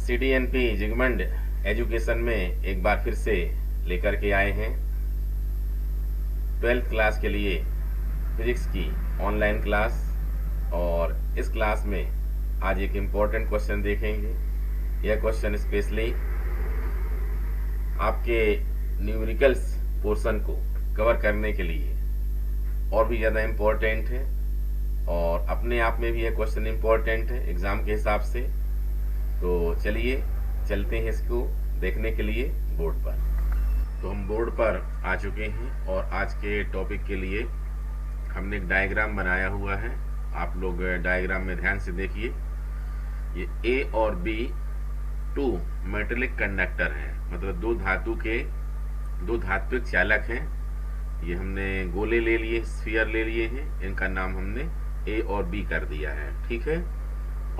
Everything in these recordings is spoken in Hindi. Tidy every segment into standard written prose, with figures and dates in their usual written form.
CDNP जिगमंड एजुकेशन में एक बार फिर से लेकर के आए हैं 12th क्लास के लिए फिजिक्स की ऑनलाइन क्लास। और इस क्लास में आज एक इम्पोर्टेंट क्वेश्चन देखेंगे। यह क्वेश्चन स्पेशली आपके न्यूमेरिकल्स पोर्शन को कवर करने के लिए और भी ज़्यादा इम्पोर्टेंट है, और अपने आप में भी यह क्वेश्चन इम्पोर्टेंट है एग्ज़ाम के हिसाब से। तो चलिए चलते हैं इसको देखने के लिए बोर्ड पर। तो हम बोर्ड पर आ चुके हैं और आज के टॉपिक के लिए हमने एक डायग्राम बनाया हुआ है। आप लोग डायग्राम में ध्यान से देखिए। ये ए और बी टू मेटेलिक कंडक्टर हैं, मतलब दो धात्विक चालक हैं। ये हमने गोले ले लिए, स्फीयर ले लिए हैं, इनका नाम हमने ए और बी कर दिया है, ठीक है।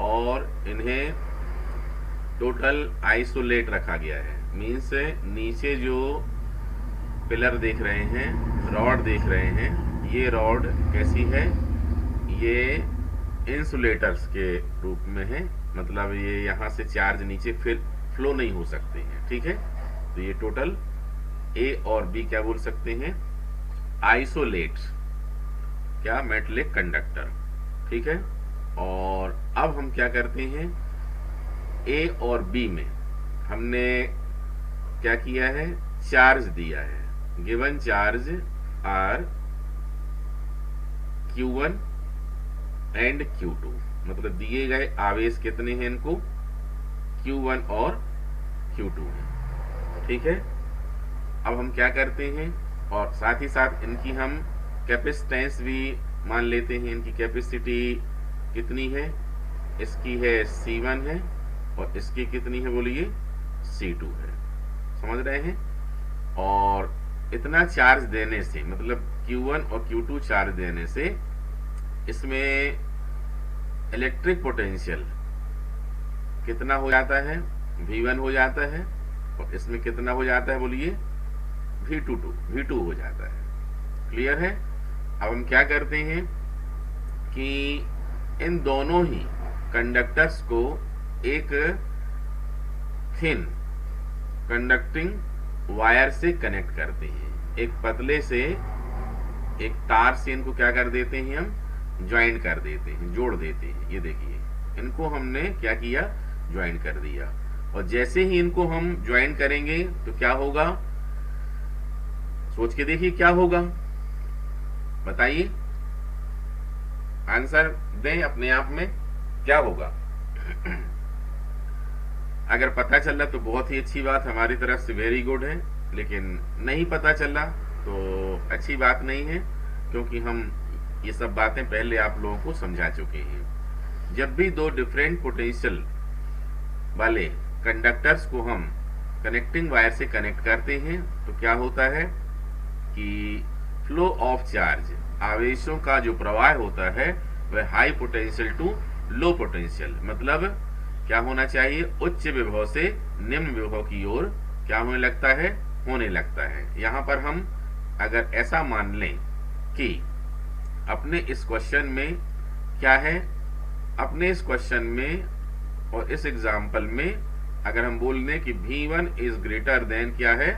और इन्हें टोटल आइसोलेट रखा गया है, मीन्स नीचे जो पिलर देख रहे हैं, रॉड देख रहे हैं, ये रॉड कैसी है, ये इंसुलेटर्स के रूप में है, मतलब ये यहाँ से चार्ज नीचे फिर फ्लो नहीं हो सकते हैं, ठीक है। तो ये टोटल ए और बी क्या बोल सकते हैं, आइसोलेट क्या मेटेलिक कंडक्टर, ठीक है। और अब हम क्या करते हैं, ए और बी में हमने क्या किया है, चार्ज दिया है। Given charge are Q1 and Q2, मतलब दिए गए आवेश कितने हैं इनको, Q1 और Q2 है, ठीक है। अब हम क्या करते हैं, और साथ ही साथ इनकी हम कैपेसिटेंस भी मान लेते हैं। इनकी कैपेसिटी कितनी है, इसकी है C1 है और इसकी कितनी है बोलिए, C2 है, समझ रहे हैं। और इतना चार्ज देने से, मतलब Q1 और Q2 चार्ज देने से इसमें इलेक्ट्रिक पोटेंशियल कितना हो जाता है, V1 हो जाता है, और इसमें कितना हो जाता है बोलिए, V2 हो जाता है। क्लियर है। अब हम क्या करते हैं कि इन दोनों ही कंडक्टर्स को एक थिन कंडक्टिंग वायर से कनेक्ट करते हैं। एक पतले से एक तार से इनको क्या कर देते हैं, हम ज्वाइन कर देते हैं, जोड़ देते हैं। ये देखिए, इनको हमने क्या किया, ज्वाइन कर दिया। और जैसे ही इनको हम ज्वाइन करेंगे तो क्या होगा, सोच के देखिए क्या होगा, बताइए, आंसर दें अपने आप में, क्या होगा। अगर पता चला तो बहुत ही अच्छी बात, हमारी तरफ से वेरी गुड है। लेकिन नहीं पता चला तो अच्छी बात नहीं है, क्योंकि हम ये सब बातें पहले आप लोगों को समझा चुके हैं। जब भी दो डिफरेंट पोटेंशियल वाले कंडक्टर्स को हम कनेक्टिंग वायर से कनेक्ट करते हैं तो क्या होता है कि फ्लो ऑफ चार्ज, आवेशों का जो प्रवाह होता है वह high potential to low potential, मतलब क्या होना चाहिए, उच्च विभव से निम्न विभव की ओर क्या होने लगता है। यहाँ पर हम अगर ऐसा मान लें कि अपने इस क्वेश्चन में क्या है, अपने इस क्वेश्चन में और इस एग्जाम्पल में अगर हम बोल दें कि V1 इज ग्रेटर देन क्या है,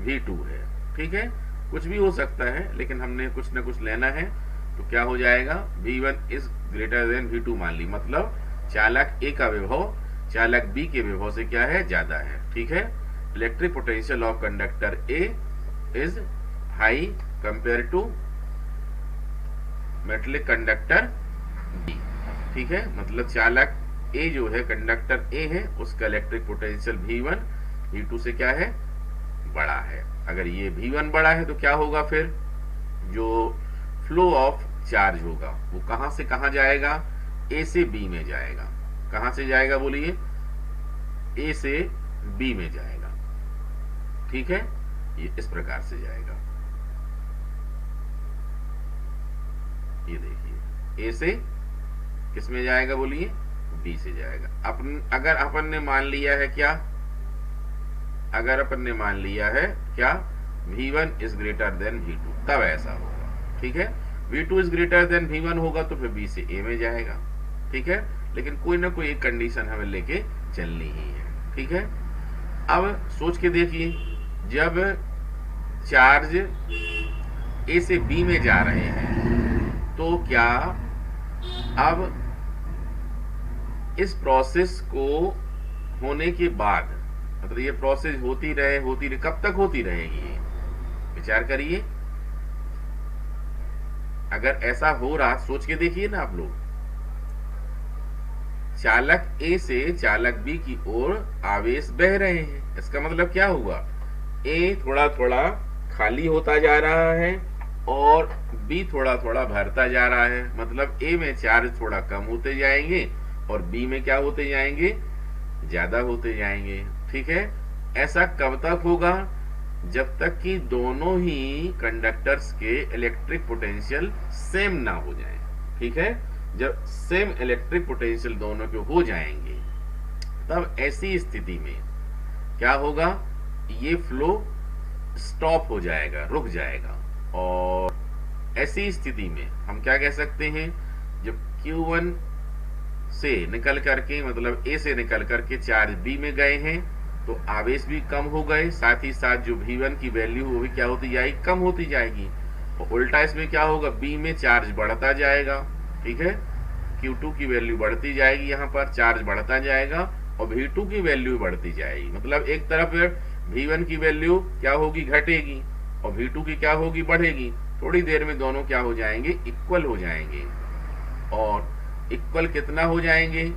V2 है, ठीक है। कुछ भी हो सकता है, लेकिन हमने कुछ ना कुछ लेना है। तो क्या हो जाएगा, V1 is greater than V2 मान ली, मतलब चालक ए का विभव चालक बी के विभव से क्या है, ज्यादा है, ठीक है। Electric potential of conductor A is high compare to metallic conductor B, ठीक है। मतलब चालक ए जो है, कंडक्टर ए है, उसका इलेक्ट्रिक पोटेंशियल V1 V2 से क्या है, बड़ा है। अगर ये V1 बड़ा है तो क्या होगा, फिर जो फ्लो ऑफ चार्ज होगा वो कहां से कहां जाएगा, ए से बी में जाएगा। कहां से जाएगा बोलिए, ए से बी में जाएगा, ठीक है। ये इस प्रकार से जाएगा, ये देखिए, ए से किस में जाएगा बोलिए, बी से जाएगा। अगर अपन ने मान लिया है क्या, अगर अपन ने मान लिया है क्या, V1 is greater than V2, तब ऐसा होगा, ठीक है। V2 is greater than V1 होगा तो फिर B से A में जाएगा, ठीक है। लेकिन कोई ना कोई एक कंडीशन हमें लेके चलनी ही है। ठीक है। अब सोच के देखिए, जब चार्ज ए से बी में जा रहे हैं तो क्या अब इस प्रोसेस को होने के बाद, मतलब ये प्रोसेस होती रहे, कब तक होती रहेगी ये विचार करिए। अगर ऐसा हो रहा, सोच के देखिए ना आप लोग, चालक ए से चालक बी की ओर आवेश बह रहे हैं, इसका मतलब क्या हुआ, ए थोड़ा थोड़ा खाली होता जा रहा है और बी थोड़ा थोड़ा भरता जा रहा है। मतलब ए में चार्ज थोड़ा कम होते जाएंगे और बी में क्या होते जाएंगे, ज्यादा होते जाएंगे। ठीक है। ऐसा कब तक होगा, जब तक कि दोनों ही कंडक्टर्स के इलेक्ट्रिक पोटेंशियल सेम ना हो जाए। ठीक है। जब सेम इलेक्ट्रिक पोटेंशियल दोनों के हो जाएंगे, तब ऐसी स्थिति में क्या होगा, ये फ्लो स्टॉप हो जाएगा, रुक जाएगा। और ऐसी स्थिति में हम क्या कह सकते हैं, जब Q1 से निकल करके, मतलब A से निकल करके चार्ज B में गए हैं तो आवेश भी कम हो गए, साथ ही साथ जो V1 की वैल्यू वो भी क्या होती जाएगी, कम होती जाएगी। और उल्टा इसमें क्या होगा, B में चार्ज बढ़ता जाएगा। ठीक है। Q2 की वैल्यू बढ़ती जाएगी, यहाँ पर चार्ज बढ़ता जाएगा और V2 की वैल्यू बढ़ती जाएगी। मतलब एक तरफ V1 की वैल्यू क्या होगी, घटेगी और V2 की क्या होगी, बढ़ेगी। थोड़ी देर में दोनों क्या हो जाएंगे, इक्वल हो जाएंगे। और इक्वल कितना हो जाएंगे,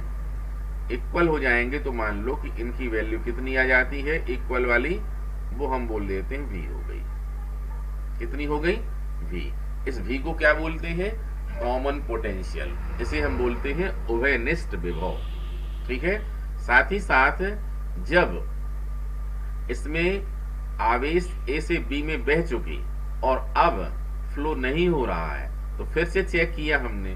इक्वल हो जाएंगे तो मान लो कि इनकी वैल्यू कितनी आ जाती है, इक्वल वाली, वो हम बोल देते हैं V हो गई। कितनी हो गई, V। इस V को क्या बोलते हैं, कॉमन पोटेंशियल। इसे हम बोलते हैं उभयनिष्ठ विभव। ठीक है। साथ ही साथ जब इसमें आवेश A से B में बह चुकी और अब फ्लो नहीं हो रहा है, तो फिर से चेक किया हमने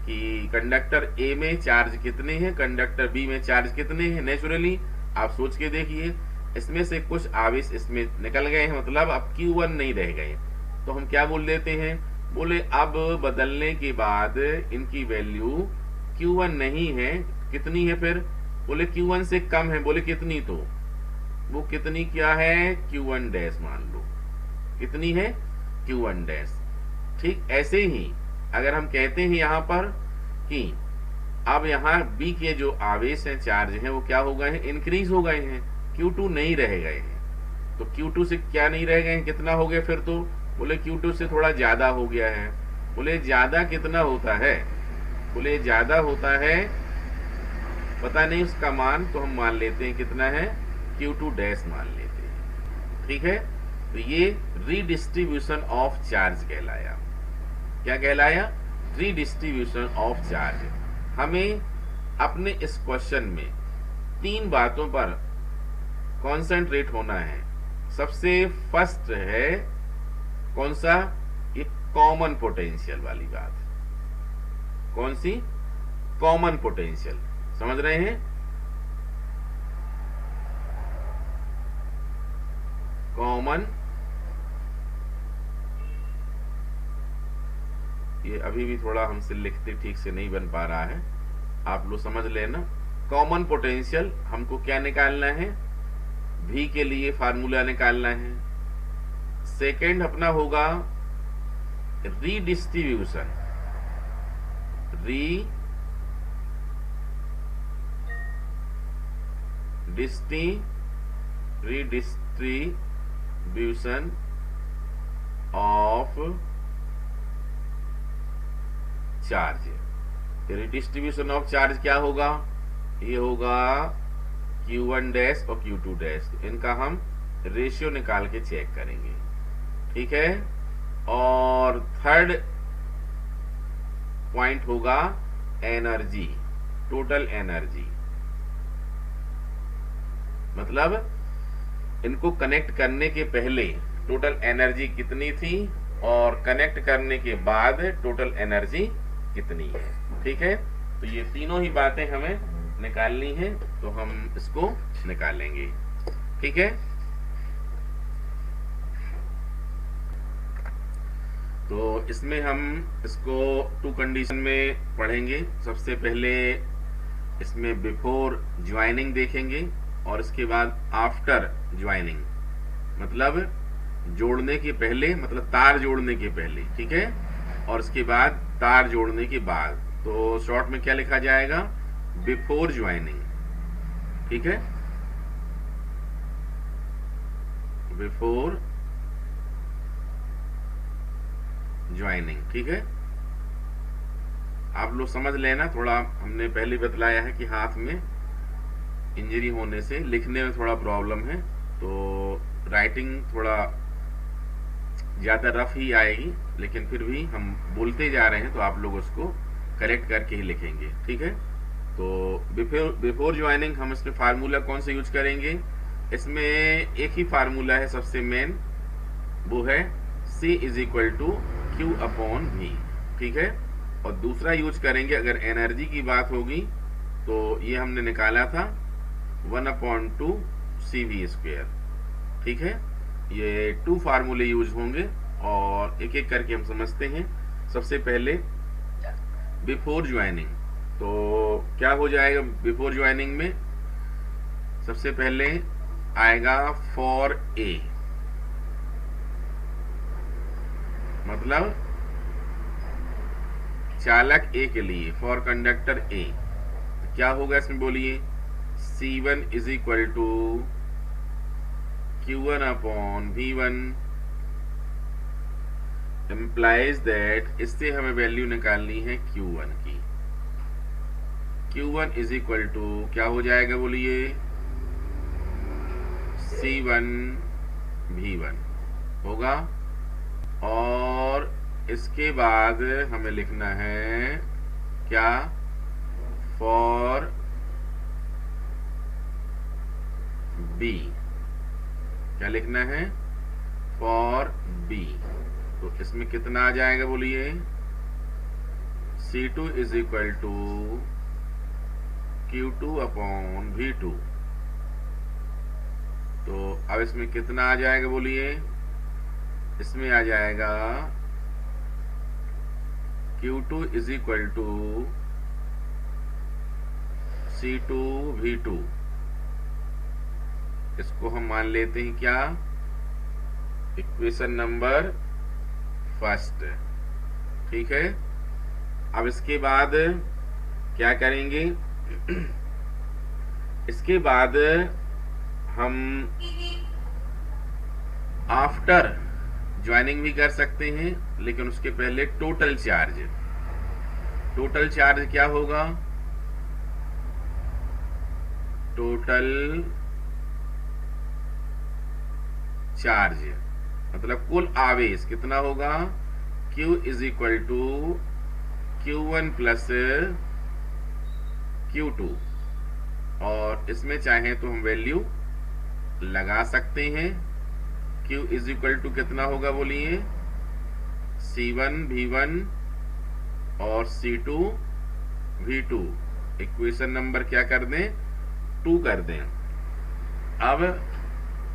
कि कंडक्टर A में चार्ज कितने हैं, कंडक्टर B में चार्ज कितने हैं। नेचुरली आप सोच के देखिए, इसमें से कुछ आवेश इसमें निकल गए हैं, मतलब अब Q1 नहीं रह गए। तो हम क्या बोल देते हैं, बोले अब बदलने के बाद इनकी वैल्यू Q1 नहीं है, कितनी है फिर, बोले Q1 से कम है। बोले कितनी, तो वो कितनी क्या है, Q1 डैश मान लो, कितनी है, Q1 डैश। ठीक ऐसे ही अगर हम कहते हैं यहाँ पर कि अब यहाँ B के जो आवेश हैं, चार्ज हैं, वो क्या हो गए हैं, इंक्रीज हो गए हैं, Q2 नहीं रह गए हैं। तो Q2 से क्या नहीं रह गए हैं, कितना हो गया फिर, तो बोले Q2 से थोड़ा ज्यादा हो गया है। बोले ज्यादा कितना होता है, बोले ज्यादा होता है, पता नहीं उसका मान, तो हम मान लेते हैं कितना है, Q2 डैश मान लेते हैं। ठीक है। तो ये रीडिस्ट्रीब्यूशन ऑफ चार्ज कहलाया। क्या कहलाया, रीडिस्ट्रीब्यूशन ऑफ चार्ज। हमें अपने इस क्वेश्चन में 3 बातों पर कॉन्सेंट्रेट होना है। सबसे फर्स्ट है कौन सा, ये कॉमन पोटेंशियल वाली बात। कौन सी, कॉमन पोटेंशियल, समझ रहे हैं, कॉमन। ये अभी भी थोड़ा हमसे लिखते ठीक से नहीं बन पा रहा है, आप लोग समझ लेना। कॉमन पोटेंशियल हमको क्या निकालना है, V के लिए फार्मूला निकालना है। सेकंड अपना होगा redistribution, redistribution of charge. Redistribution of charge क्या होगा, ये होगा Q1 डैश और Q2 डैश। इनका हम रेशियो निकाल के चेक करेंगे। ठीक है। और थर्ड पॉइंट होगा एनर्जी, टोटल एनर्जी। मतलब इनको कनेक्ट करने के पहले टोटल एनर्जी कितनी थी और कनेक्ट करने के बाद टोटल एनर्जी कितनी है। ठीक है। तो ये तीनों ही बातें हमें निकालनी है, तो हम इसको निकालेंगे। ठीक है। तो इसमें हम इसको 2 कंडीशन में पढ़ेंगे। सबसे पहले इसमें बिफोर ज्वाइनिंग देखेंगे और इसके बाद आफ्टर ज्वाइनिंग, मतलब जोड़ने के पहले, मतलब तार जोड़ने के पहले, ठीक है, और उसके बाद तार जोड़ने के बाद। तो शॉर्ट में क्या लिखा जाएगा, बिफोर ज्वाइनिंग, ठीक है, बिफोर ज्वाइनिंग, ठीक है। आप लोग समझ लेना, थोड़ा हमने पहले बतलाया है कि हाथ में इंजरी होने से लिखने में थोड़ा प्रॉब्लम है, तो राइटिंग थोड़ा ज़्यादा रफ ही आएगी, लेकिन फिर भी हम बोलते जा रहे हैं तो आप लोग उसको करेक्ट करके ही लिखेंगे, ठीक है। तो बिफोर ज्वाइनिंग हम इसमें फार्मूला कौन सा यूज करेंगे, इसमें एक ही फार्मूला है सबसे मेन, वो है C is equal to Q upon V, ठीक है। और दूसरा यूज करेंगे, अगर एनर्जी की बात होगी तो ये हमने निकाला था 1/2 CV स्क्वायर, ठीक है। ये 2 फार्मूले यूज होंगे और एक एक करके हम समझते हैं। सबसे पहले बिफोर ज्वाइनिंग, तो क्या हो जाएगा बिफोर ज्वाइनिंग में, सबसे पहले आएगा फॉर ए, मतलब चालक ए के लिए, फॉर कंडक्टर ए, क्या होगा इसमें बोलिए, C1 is equal to Q1 upon V1, implies that इससे हमें वैल्यू निकालनी है Q1 की। Q1 इज इक्वल टू क्या हो जाएगा बोलिए, C1 V1 होगा। और इसके बाद हमें लिखना है क्या, फॉर B, क्या लिखना है, फॉर B। तो इसमें कितना आ जाएगा बोलिए, C2 is equal to Q2 upon V2। तो अब इसमें कितना आ जाएगा बोलिए, इसमें आ जाएगा Q2 is equal to C2 V2। इसको हम मान लेते हैं क्या, इक्वेशन नंबर फर्स्ट, ठीक है। अब इसके बाद क्या करेंगे, इसके बाद हम आफ्टर ज्वाइनिंग भी कर सकते हैं, लेकिन उसके पहले टोटल चार्ज, टोटल चार्ज क्या होगा, टोटल चार्ज मतलब कुल आवेश कितना होगा, Q is equal to Q1 plus Q2। और इसमें चाहे तो हम वैल्यू लगा सकते हैं। Q इज इक्वल टू कितना होगा बोलिए, C1 V1 और C2 V2। इक्वेशन नंबर क्या कर दें, 2 कर दें। अब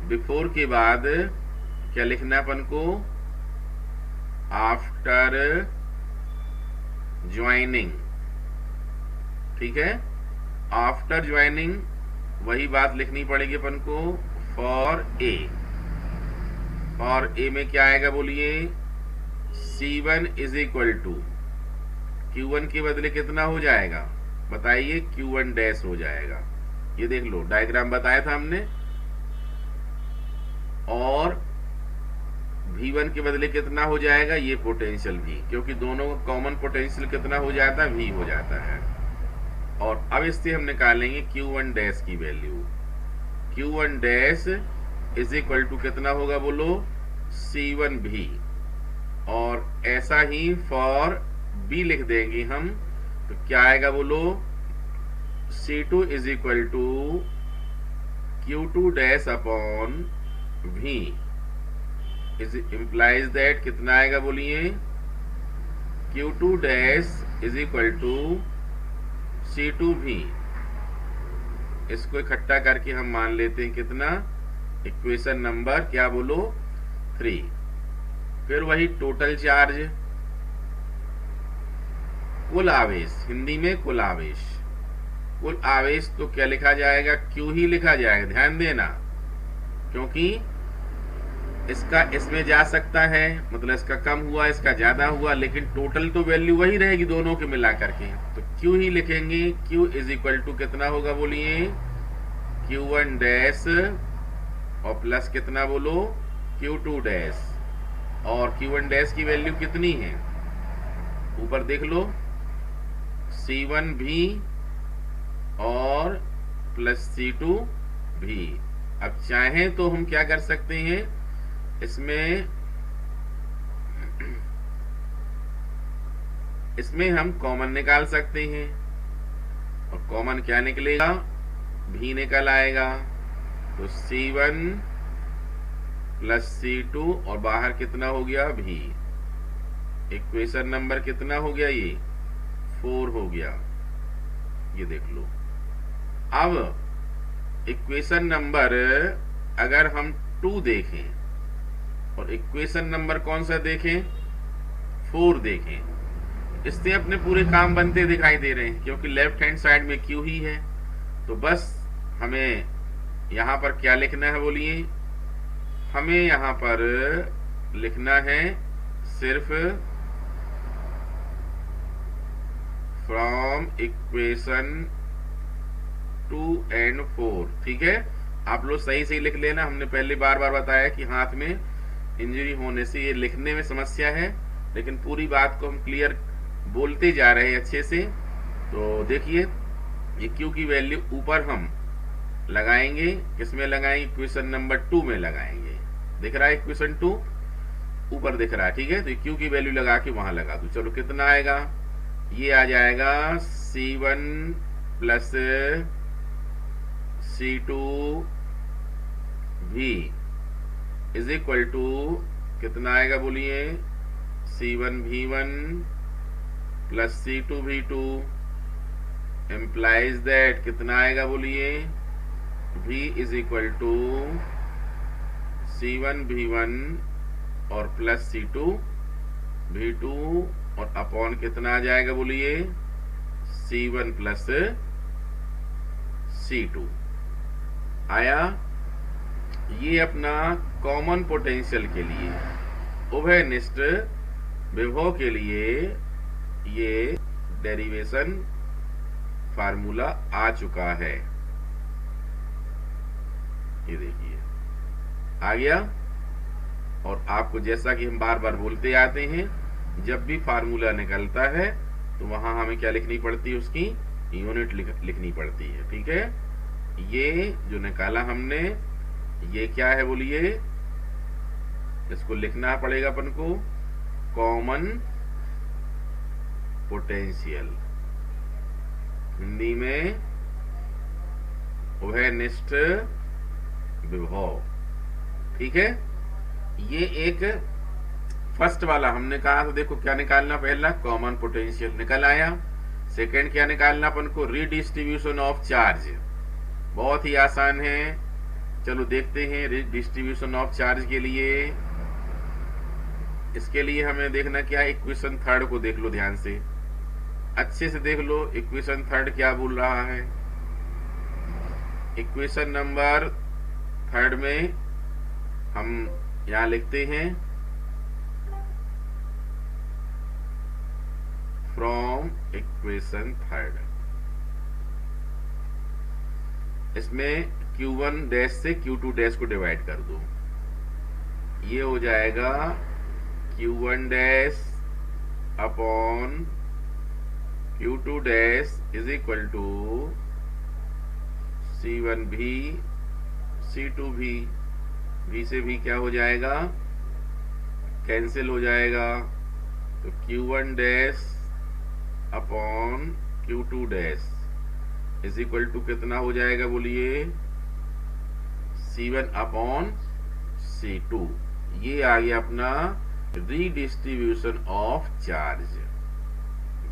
बिफोर के बाद क्या लिखना है अपन को, आफ्टर ज्वाइनिंग, ठीक है। आफ्टर ज्वाइनिंग वही बात लिखनी पड़ेगी अपन को, फॉर ए। और ए में क्या आएगा बोलिए, C1 is equal to Q1 के बदले कितना हो जाएगा बताइए, Q1 डैश हो जाएगा। ये देख लो डायग्राम बताया था हमने। और V1 के बदले कितना हो जाएगा, ये पोटेंशियल V, क्योंकि दोनों का कॉमन पोटेंशियल कितना हो जाता है, V हो जाता है। और अब इससे हम निकालेंगे Q1 डैश की value. Q1 dash is equal to कितना होगा बोलो, C1 V। और ऐसा ही फॉर B लिख देंगे हम, तो क्या आएगा बोलो, C2 is equal to Q2 dash upon V। Is implies that कितना आएगा बोलिए, Q2 dash is equal to C2 V। इसको इकट्ठा करके हम मान लेते हैं कितना, इक्वेशन नंबर क्या बोलो, 3। फिर वही टोटल चार्ज, कुल आवेश, हिंदी में कुल आवेश, कुल आवेश तो क्या लिखा जाएगा, क्यू ही लिखा जाएगा, ध्यान देना, क्योंकि इसका इसमें जा सकता है, मतलब इसका कम हुआ इसका ज्यादा हुआ, लेकिन टोटल तो वैल्यू वही रहेगी दोनों के मिला करके, तो क्यू ही लिखेंगे। क्यू इज इक्वल टू कितना होगा बोलिए, Q1 डैश और प्लस कितना बोलो, Q2 डैश, और Q1 डैश की वैल्यू कितनी है, ऊपर देख लो, C1 भी और प्लस C2 भी। अब चाहें तो हम क्या कर सकते हैं, इसमें हम कॉमन निकाल सकते हैं, और कॉमन क्या निकलेगा, भी निकल आएगा, तो C1 प्लस C2 और बाहर कितना हो गया, भी। इक्वेशन नंबर कितना हो गया, ये 4 हो गया, ये देख लो। अब इक्वेशन नंबर अगर हम 2 देखें और इक्वेशन नंबर कौन सा देखें, 4 देखें, इससे अपने पूरे काम बनते दिखाई दे रहे हैं, क्योंकि लेफ्ट हैंड साइड में क्यू ही है। तो बस हमें यहां पर क्या लिखना है बोलिए, हमें यहां पर लिखना है सिर्फ फ्रॉम इक्वेशन 2 and 4, ठीक है। आप लोग सही से लिख लेना, हमने पहले बार बार बताया कि हाथ में इंजरी होने से ये लिखने में समस्या है, लेकिन पूरी बात को हम क्लियर बोलते जा रहे हैं अच्छे से। तो देखिए, ये क्यू की वैल्यू ऊपर हम लगाएंगे, किसमें लगाएंगे, इक्वेशन नंबर 2 में लगाएंगे। दिख रहा है इक्वेशन 2 ऊपर दिख रहा है, ठीक है। तो क्यू की वैल्यू लगा के वहां लगा दो, चलो कितना आएगा, ये आ जाएगा C1 प्लस C2 भी इज इक्वल टू कितना आएगा बोलिए, C1 V1 plus C2 V2 implies that कितना आएगा बोलिए, V is equal to C1 V1 और प्लस C2 V2 और अपॉन कितना आ जाएगा बोलिए, C1 प्लस C2 आया। ये अपना कॉमन पोटेंशियल के लिए, उभयनिष्ठ विभव के लिए ये डेरिवेशन फार्मूला आ चुका है, ये देखिए आ गया। और आपको जैसा कि हम बार बार बोलते आते हैं, जब भी फार्मूला निकलता है तो वहां हमें क्या लिखनी पड़ती है, उसकी यूनिट लिखनी पड़ती है, ठीक है। ये जो निकाला हमने, ये क्या है बोलिए, इसको लिखना पड़ेगा अपन को, कॉमन पोटेंशियल, हिंदी में उभयनिष्ठ विभव, ठीक है। ये एक फर्स्ट वाला हमने कहा, तो देखो क्या निकालना, पहला कॉमन पोटेंशियल निकल आया, सेकंड क्या निकालना अपन को, रीडिस्ट्रीब्यूशन ऑफ चार्ज, बहुत ही आसान है। चलो देखते हैं रीडिस्ट्रीब्यूशन ऑफ चार्ज के लिए, इसके लिए हमें देखना क्या है, इक्वेशन थर्ड को देख लो ध्यान से, अच्छे से देख लो इक्वेशन थर्ड क्या बोल रहा है। इक्वेशन नंबर थर्ड में हम यहां लिखते हैं फ्रॉम इक्वेशन थर्ड, इसमें Q1 डैश से Q2 डैश को डिवाइड कर दो, ये हो जाएगा Q1 dash upon Q2 dash is equal to C1 भी C2 भी, भी से भी क्या हो जाएगा, कैंसिल हो जाएगा, तो Q1 dash upon Q2 dash is equal to कितना हो जाएगा बोलिए, C1 अपॉन C2। ये आ गया अपना रीडिस्ट्रीब्यूशन ऑफ चार्ज,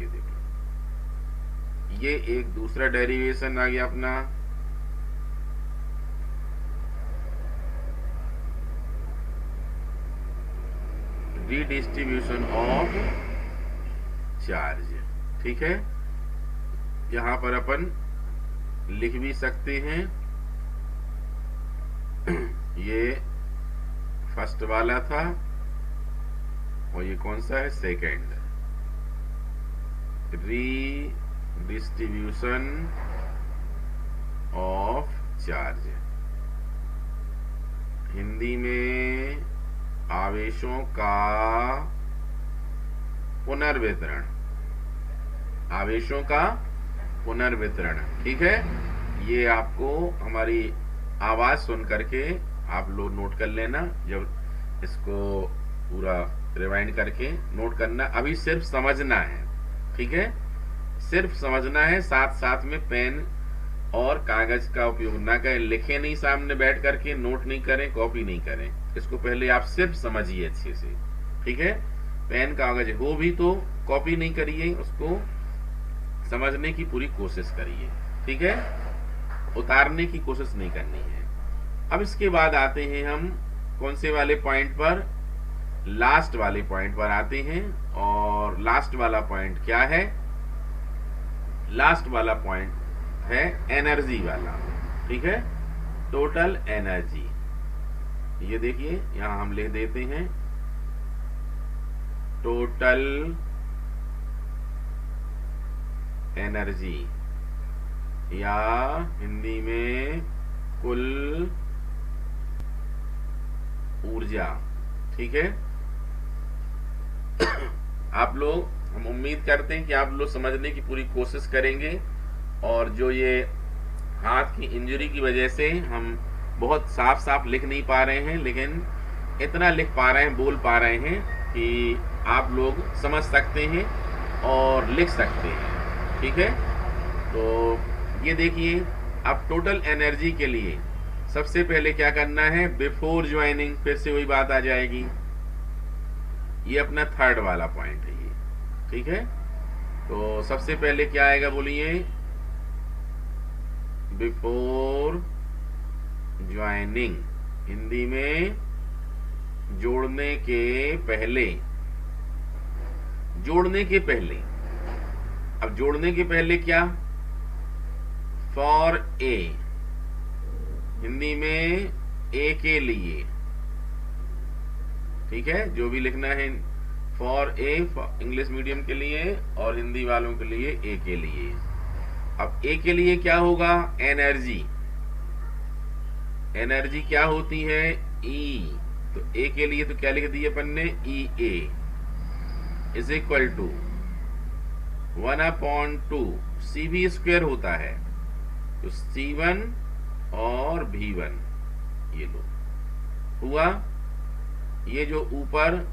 ये देखो, ये एक दूसरा डेरिवेशन आ गया अपना। रीडिस्ट्रीब्यूशन ऑफ चार्ज, ठीक है। यहां पर अपन लिख भी सकते हैं। ये फर्स्ट वाला था और ये कौन सा है, second. Redistribution of charge, Hindi में आवेशों का पुनर्वितरण, आवेशों का पुनर्वितरण। ठीक है, ये आपको हमारी आवाज सुन करके आप लोग नोट कर लेना, जब इसको पूरा रिवाइंड करके नोट करना। अभी सिर्फ समझना है, ठीक है, सिर्फ समझना है, साथ साथ में पेन और कागज का उपयोग ना करें। लिखे नहीं सामने बैठ करके, नोट नहीं करें, कॉपी नहीं करें। इसको पहले आप सिर्फ समझिए अच्छे से, ठीक है। पेन कागज हो भी तो कॉपी नहीं करिए, उसको समझने की पूरी कोशिश करिए, ठीक है, उतारने की कोशिश नहीं करनी है। अब इसके बाद आते हैं हम कौन से वाले पॉइंट पर, लास्ट वाले पॉइंट पर आते हैं। और लास्ट वाला पॉइंट क्या है, लास्ट वाला पॉइंट है एनर्जी वाला, ठीक है, टोटल एनर्जी। ये देखिए यहां हम लिख देते हैं टोटल एनर्जी, या हिंदी में कुल ऊर्जा, ठीक है। आप लोग, हम उम्मीद करते हैं कि आप लोग समझने की पूरी कोशिश करेंगे। और जो ये हाथ की इंजरी की वजह से हम बहुत साफ साफ लिख नहीं पा रहे हैं, लेकिन इतना लिख पा रहे हैं, बोल पा रहे हैं कि आप लोग समझ सकते हैं और लिख सकते हैं, ठीक है। तो ये देखिए, अब टोटल एनर्जी के लिए सबसे पहले क्या करना है, बिफोर ज्वाइनिंग, फिर से वही बात आ जाएगी। ये अपना थर्ड वाला पॉइंट है ये, ठीक है। तो सबसे पहले क्या आएगा, बोलिए, बिफोर ज्वाइनिंग, हिंदी में जोड़ने के पहले, जोड़ने के पहले। अब जोड़ने के पहले क्या, फॉर ए, हिंदी में ए के लिए, ठीक है, जो भी लिखना है फॉर ए, इंग्लिश मीडियम के लिए, और हिंदी वालों के लिए ए के लिए। अब ए के लिए क्या होगा, एनर्जी, एनर्जी क्या होती है, ई। तो ए के लिए तो क्या लिख दिया अपन ने, ई ए इज इक्वल टू 1/2 सी भी स्क्वायर होता है, तो C1 और V1, ये लो हुआ। ये जो ऊपर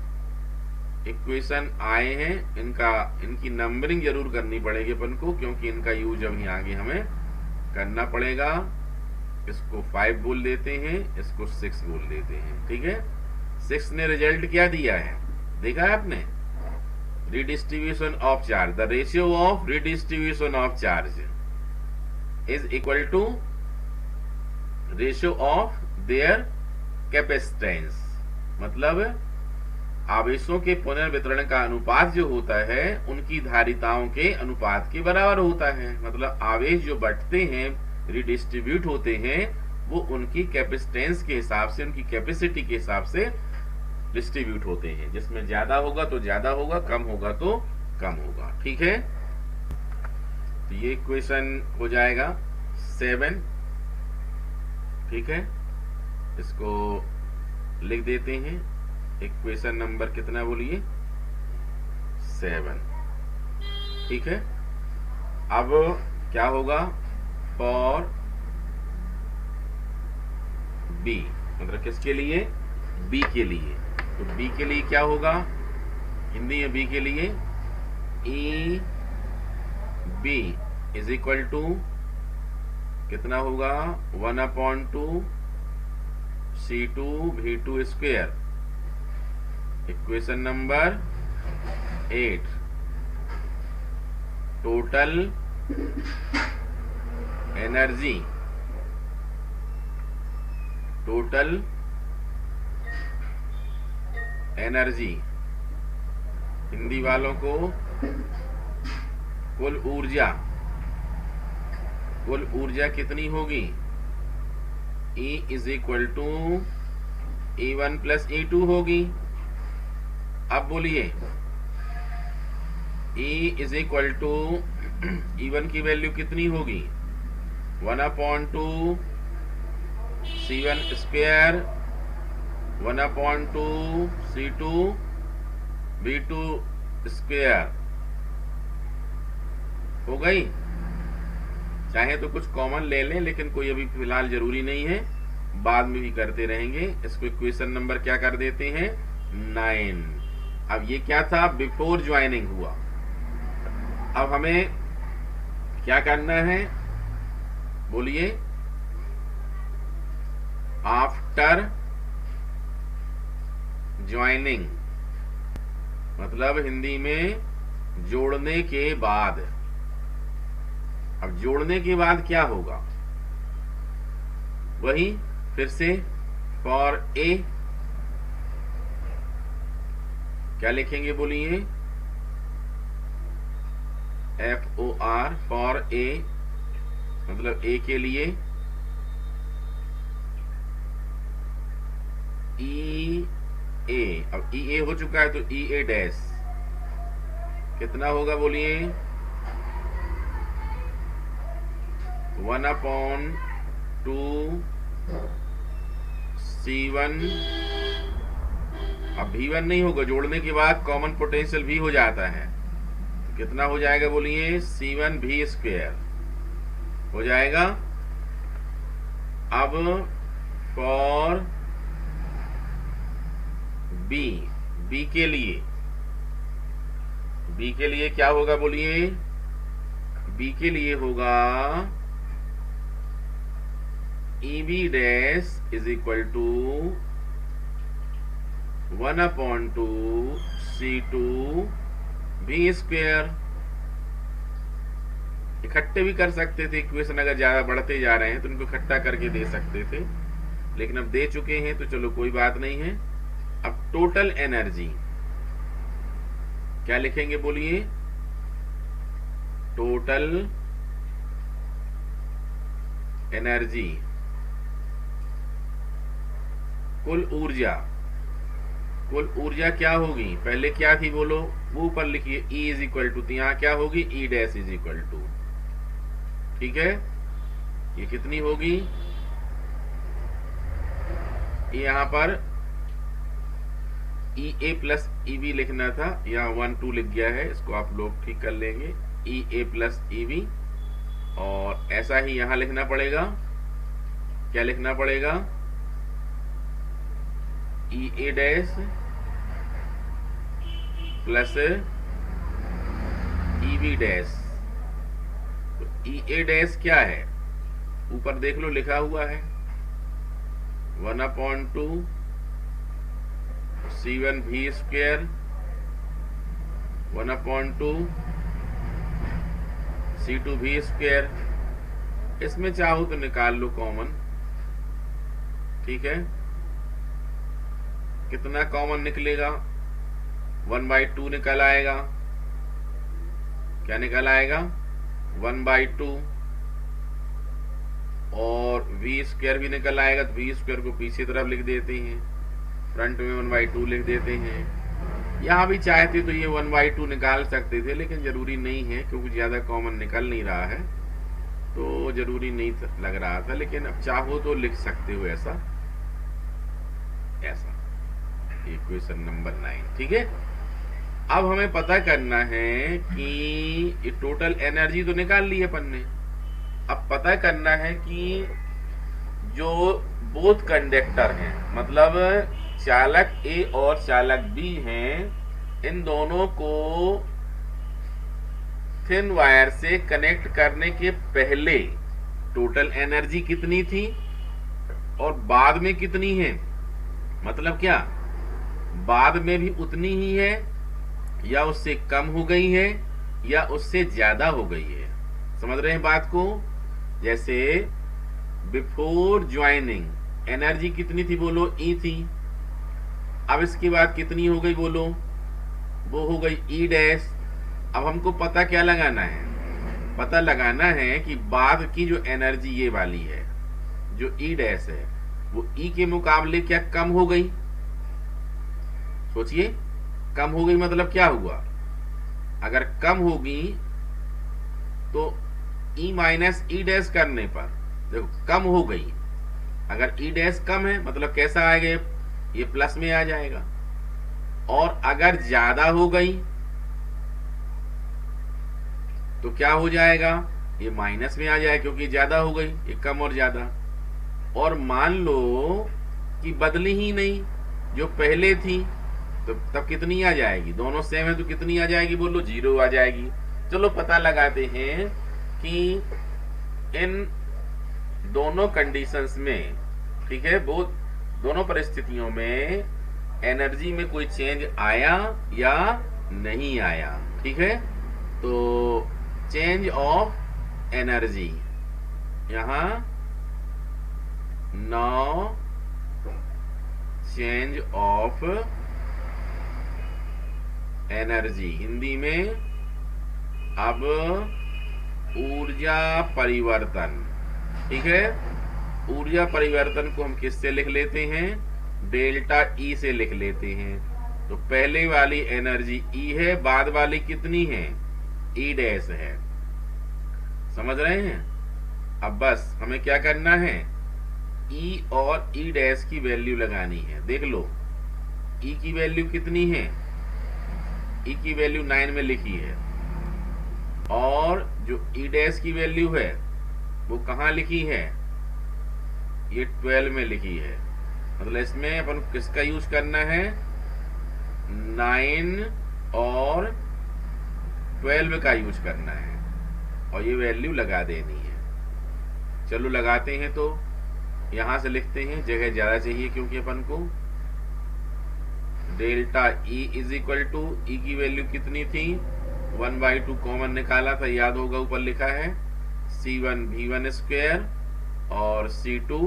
इक्वेशन आए हैं, इनकी नंबरिंग जरूर करनी पड़ेगी अपन को, क्योंकि इनका यूज अभी आगे हमें करना पड़ेगा। इसको 5 बोल देते हैं, इसको 6 बोल देते हैं, ठीक है। 6 ने रिजल्ट क्या दिया है, देखा है आपने, redistribution of charge, the ratio of redistribution of charge is equal to ratio of their capacitance. मतलब आवेशों के पुनर्वितरण का अनुपात जो होता है, उनकी धारिताओं के अनुपात के बराबर होता है। मतलब आवेश जो बढ़ते हैं, रिडिस्ट्रीब्यूट होते हैं, वो उनकी कैपेसिटेंस के हिसाब से, उनकी कैपेसिटी के हिसाब से डिस्ट्रीब्यूट होते हैं। जिसमें ज्यादा होगा तो ज्यादा होगा, कम होगा तो कम होगा, ठीक है। तो ये इक्वेशन हो जाएगा 7, ठीक है। इसको लिख देते हैं, इक्वेशन नंबर कितना बोलिए, 7, ठीक है। अब क्या होगा, फॉर बी, मतलब किसके लिए, बी के लिए। तो बी के लिए क्या होगा, हिंदी में बी के लिए E B is equal to कितना होगा, 1/2 C2 V2 square. Equation number 8, total energy, total energy, Hindi वालों को कुल ऊर्जा, कुल ऊर्जा कितनी होगी? E is equal to E1 plus E2 होगी। अब बोलिए E is equal to E1 की वैल्यू कितनी होगी? 1/2 C1 square 1/2 C2 V2 square हो गई। चाहे तो कुछ कॉमन ले लें, लेकिन कोई अभी फिलहाल जरूरी नहीं है, बाद में भी करते रहेंगे। इसको इक्वेशन नंबर क्या कर देते हैं? 9। अब ये क्या था? बिफोर ज्वाइनिंग हुआ। अब हमें क्या करना है? बोलिए। आफ्टर ज्वाइनिंग, मतलब हिंदी में जोड़ने के बाद। अब जोड़ने के बाद क्या होगा? वही फिर से फॉर ए क्या लिखेंगे? बोलिए। FOR फॉर ए, मतलब ए के लिए EA। अब EA हो चुका है तो EA डैश कितना होगा? बोलिए। 1/2 C1। अब V1 नहीं होगा, जोड़ने के बाद कॉमन पोटेंशियल भी हो जाता है, तो कितना हो जाएगा? बोलिए। C1 V स्क्वायर हो जाएगा। अब फॉर बी के लिए क्या होगा? बोलिए। बी के लिए होगा EB dash is equal to 1/2 C2 V square. इकट्ठे भी कर सकते थे इक्वेशन, अगर ज्यादा बढ़ते जा रहे हैं तो इनको इकट्ठा करके दे सकते थे, लेकिन अब दे चुके हैं तो चलो कोई बात नहीं है। अब टोटल एनर्जी क्या लिखेंगे? बोलिए। टोटल एनर्जी, कुल ऊर्जा क्या होगी? पहले क्या थी बोलो? वो ऊपर लिखिए। E इज इक्वल टू, यहां क्या होगी? E dash is equal to, ठीक है। ये कितनी होगी? यहां पर EA प्लस EB लिखना था, यहाँ 1 2 लिख गया है, इसको आप लोग ठीक कर लेंगे। EA प्लस EB, और ऐसा ही यहां लिखना पड़ेगा। क्या लिखना पड़ेगा? EA dash plus EB dash. तो EA डैश क्या है? ऊपर देख लो लिखा हुआ है 1/2 C1 V square 1/2 C2 V square. इसमें चाहो तो निकाल लो कॉमन, ठीक है। कितना कॉमन निकलेगा? 1/2 निकल आएगा। क्या निकल आएगा? 1/2, और V स्क्वायर भी निकल आएगा, तो V स्क्वायर को पीछे तरफ लिख देते हैं, फ्रंट में 1/2 लिख देते हैं। यहाँ भी चाहते तो ये 1/2 निकाल सकते थे, लेकिन जरूरी नहीं है, क्योंकि ज्यादा कॉमन निकल नहीं रहा है, तो जरूरी नहीं लग रहा था। लेकिन अब चाहो तो लिख सकते हो ऐसा। इक्वेशन नंबर 9, ठीक है। अब हमें पता करना है कि ये टोटल एनर्जी तो निकाल ली है अपन ने। अब पता करना है कि जो बोथ कंडक्टर हैं, मतलब चालक A और चालक B हैं, इन दोनों को थिन वायर से कनेक्ट करने के पहले टोटल एनर्जी कितनी थी और बाद में कितनी है। मतलब क्या बाद में भी उतनी ही है, या उससे कम हो गई है, या उससे ज्यादा हो गई है। समझ रहे हैं बात को? जैसे बिफोर ज्वाइनिंग एनर्जी कितनी थी बोलो? E थी। अब इसके बाद कितनी हो गई बोलो? वो हो गई E डैश। अब हमको पता क्या लगाना है? पता लगाना है कि बाद की जो एनर्जी ये वाली है, जो ई डैश है, वो ई के मुकाबले क्या कम हो गई? सोचिए, कम हो गई मतलब क्या हुआ? अगर कम होगी तो ई माइनस ई डैश करने पर देखो कम हो गई। अगर ई डैश कम है मतलब कैसा आएगा? ये प्लस में आ जाएगा। और अगर ज्यादा हो गई तो क्या हो जाएगा? ये माइनस में आ जाएगा, क्योंकि ज्यादा हो गई, ये कम और ज्यादा। और मान लो कि बदली ही नहीं, जो पहले थी, तो तब कितनी आ जाएगी? दोनों सेम है तो कितनी आ जाएगी? बोलो, 0 आ जाएगी। चलो पता लगाते हैं कि इन दोनों कंडीशंस में, ठीक है, वो दोनों परिस्थितियों में एनर्जी में कोई चेंज आया या नहीं आया। ठीक है, तो चेंज ऑफ एनर्जी यहां no change of energy, Hindi में अब ऊर्जा परिवर्तन। ठीक है, ऊर्जा परिवर्तन को हम किससे लिख लेते हैं? डेल्टा ई से लिख लेते हैं। तो पहले वाली एनर्जी ई है, बाद वाली कितनी है? ई डैश है। समझ रहे हैं? अब बस हमें क्या करना है? ई और ई डैश की वैल्यू लगानी है। देख लो, ई की वैल्यू कितनी है? ई की वैल्यू 9 में लिखी है, और जो ई डैश की वैल्यू है वो कहाँ लिखी है? ये 12 में लिखी है। मतलब इसमें अपन किसका यूज करना है? 9 और 12 का यूज करना है, और ये वैल्यू लगा देनी है। चलो लगाते हैं। तो यहां से लिखते हैं, जगह ज्यादा चाहिए क्योंकि अपन को delta E is equal to, E की वैल्यू कितनी थी? 1/2 कॉमन निकाला था, याद होगा, ऊपर लिखा है C1 V1 स्क्वायर और C2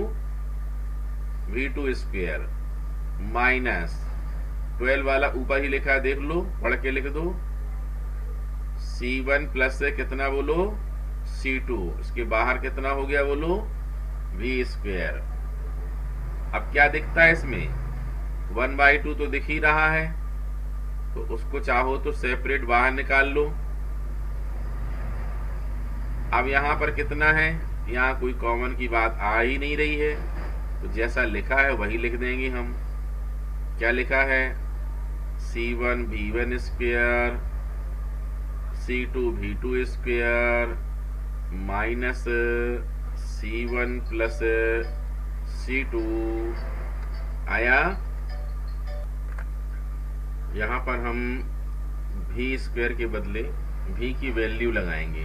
V2 स्क्वायर माइनस 12 वाला ऊपर ही लिखा है, देख लो, पढ़ के लिख दो। C1 प्लस से कितना बोलो? C2, इसके बाहर कितना हो गया बोलो? V square. अब क्या दिखता है इसमें? 1/2 तो दिख ही रहा है, तो उसको चाहो तो सेपरेट बाहर निकाल लो। अब यहां पर कितना है? यहां कोई कॉमन की बात आ ही नहीं रही है, तो जैसा लिखा है वही लिख देंगे हम। क्या लिखा है? C1 V1 square C2 V2 square minus C1 plus C2 आया। यहां पर हम V स्क्वायर के बदले V की वैल्यू लगाएंगे,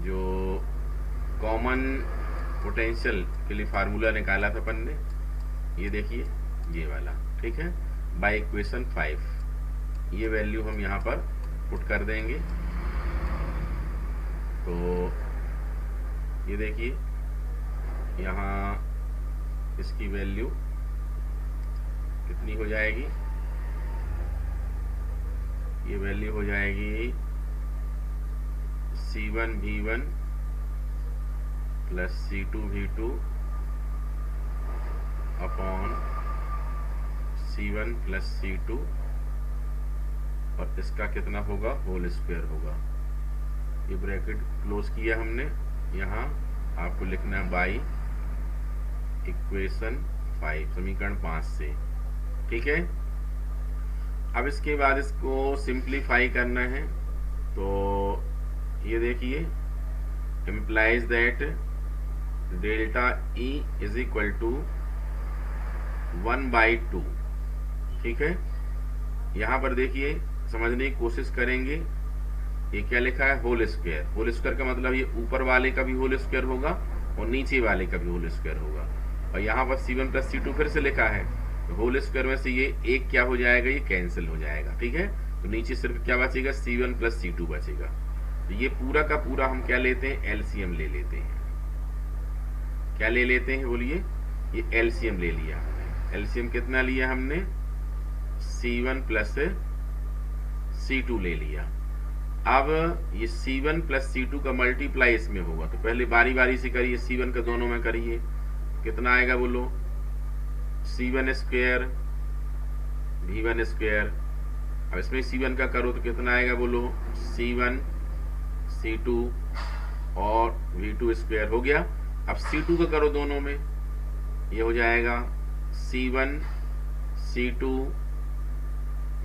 जो कॉमन पोटेंशियल के लिए फार्मूला निकाला था अपन ने। ये देखिए, ये वाला, ठीक है, बाय इक्वेशन 5। ये वैल्यू हम यहाँ पर पुट कर देंगे। तो ये देखिए, यहाँ इसकी वैल्यू कितनी हो जाएगी? ये वैल्यू हो जाएगी C1 V1 plus C2 V2 upon C1 plus C2, और इसका कितना होगा? होल स्क्वायर होगा। ये ब्रैकेट क्लोज किया हमने। यहाँ आपको लिखना है बाई इक्वेशन 5, समीकरण 5 से। ठीक है, अब इसके बाद इसको सिंप्लीफाई करना है। तो ये देखिए, implies that delta E is equal to 1/2। ठीक है, यहां पर देखिए, समझने की कोशिश करेंगे। ये क्या लिखा है? Whole square. होल स्क्वायर का मतलब ये ऊपर वाले का भी होल स्क्वायर होगा और नीचे वाले का भी होल स्क्वायर होगा। और यहाँ पर C1 प्लस C2 फिर से लिखा है, तो होल स्क्वायर में से ये एक क्या हो जाएगा? ये कैंसिल हो जाएगा। ठीक है, तो नीचे सिर्फ क्या बचेगा? C1 प्लस C2 बचेगा। तो ये पूरा का पूरा हम क्या लेते हैं? एलसीएम ले लेते हैं। क्या ले लेते हैं बोलिए? ये एलसीएम ले लिया हमने। एलसीएम कितना लिया हमने? C1 प्लस C2 ले लिया। अब ये C1 प्लस C2 का मल्टीप्लाई इसमें होगा, तो पहले बारी बारी से करिए, C1 का दोनों में करिए, कितना आएगा बोलो, C1 स्क्वायर V1 स्क्वायर। अब इसमें C1 का करो तो कितना आएगा बोलो, C1 C2 और V2 स्क्वायर हो गया। अब C2 का करो दोनों में, ये हो जाएगा C1 C2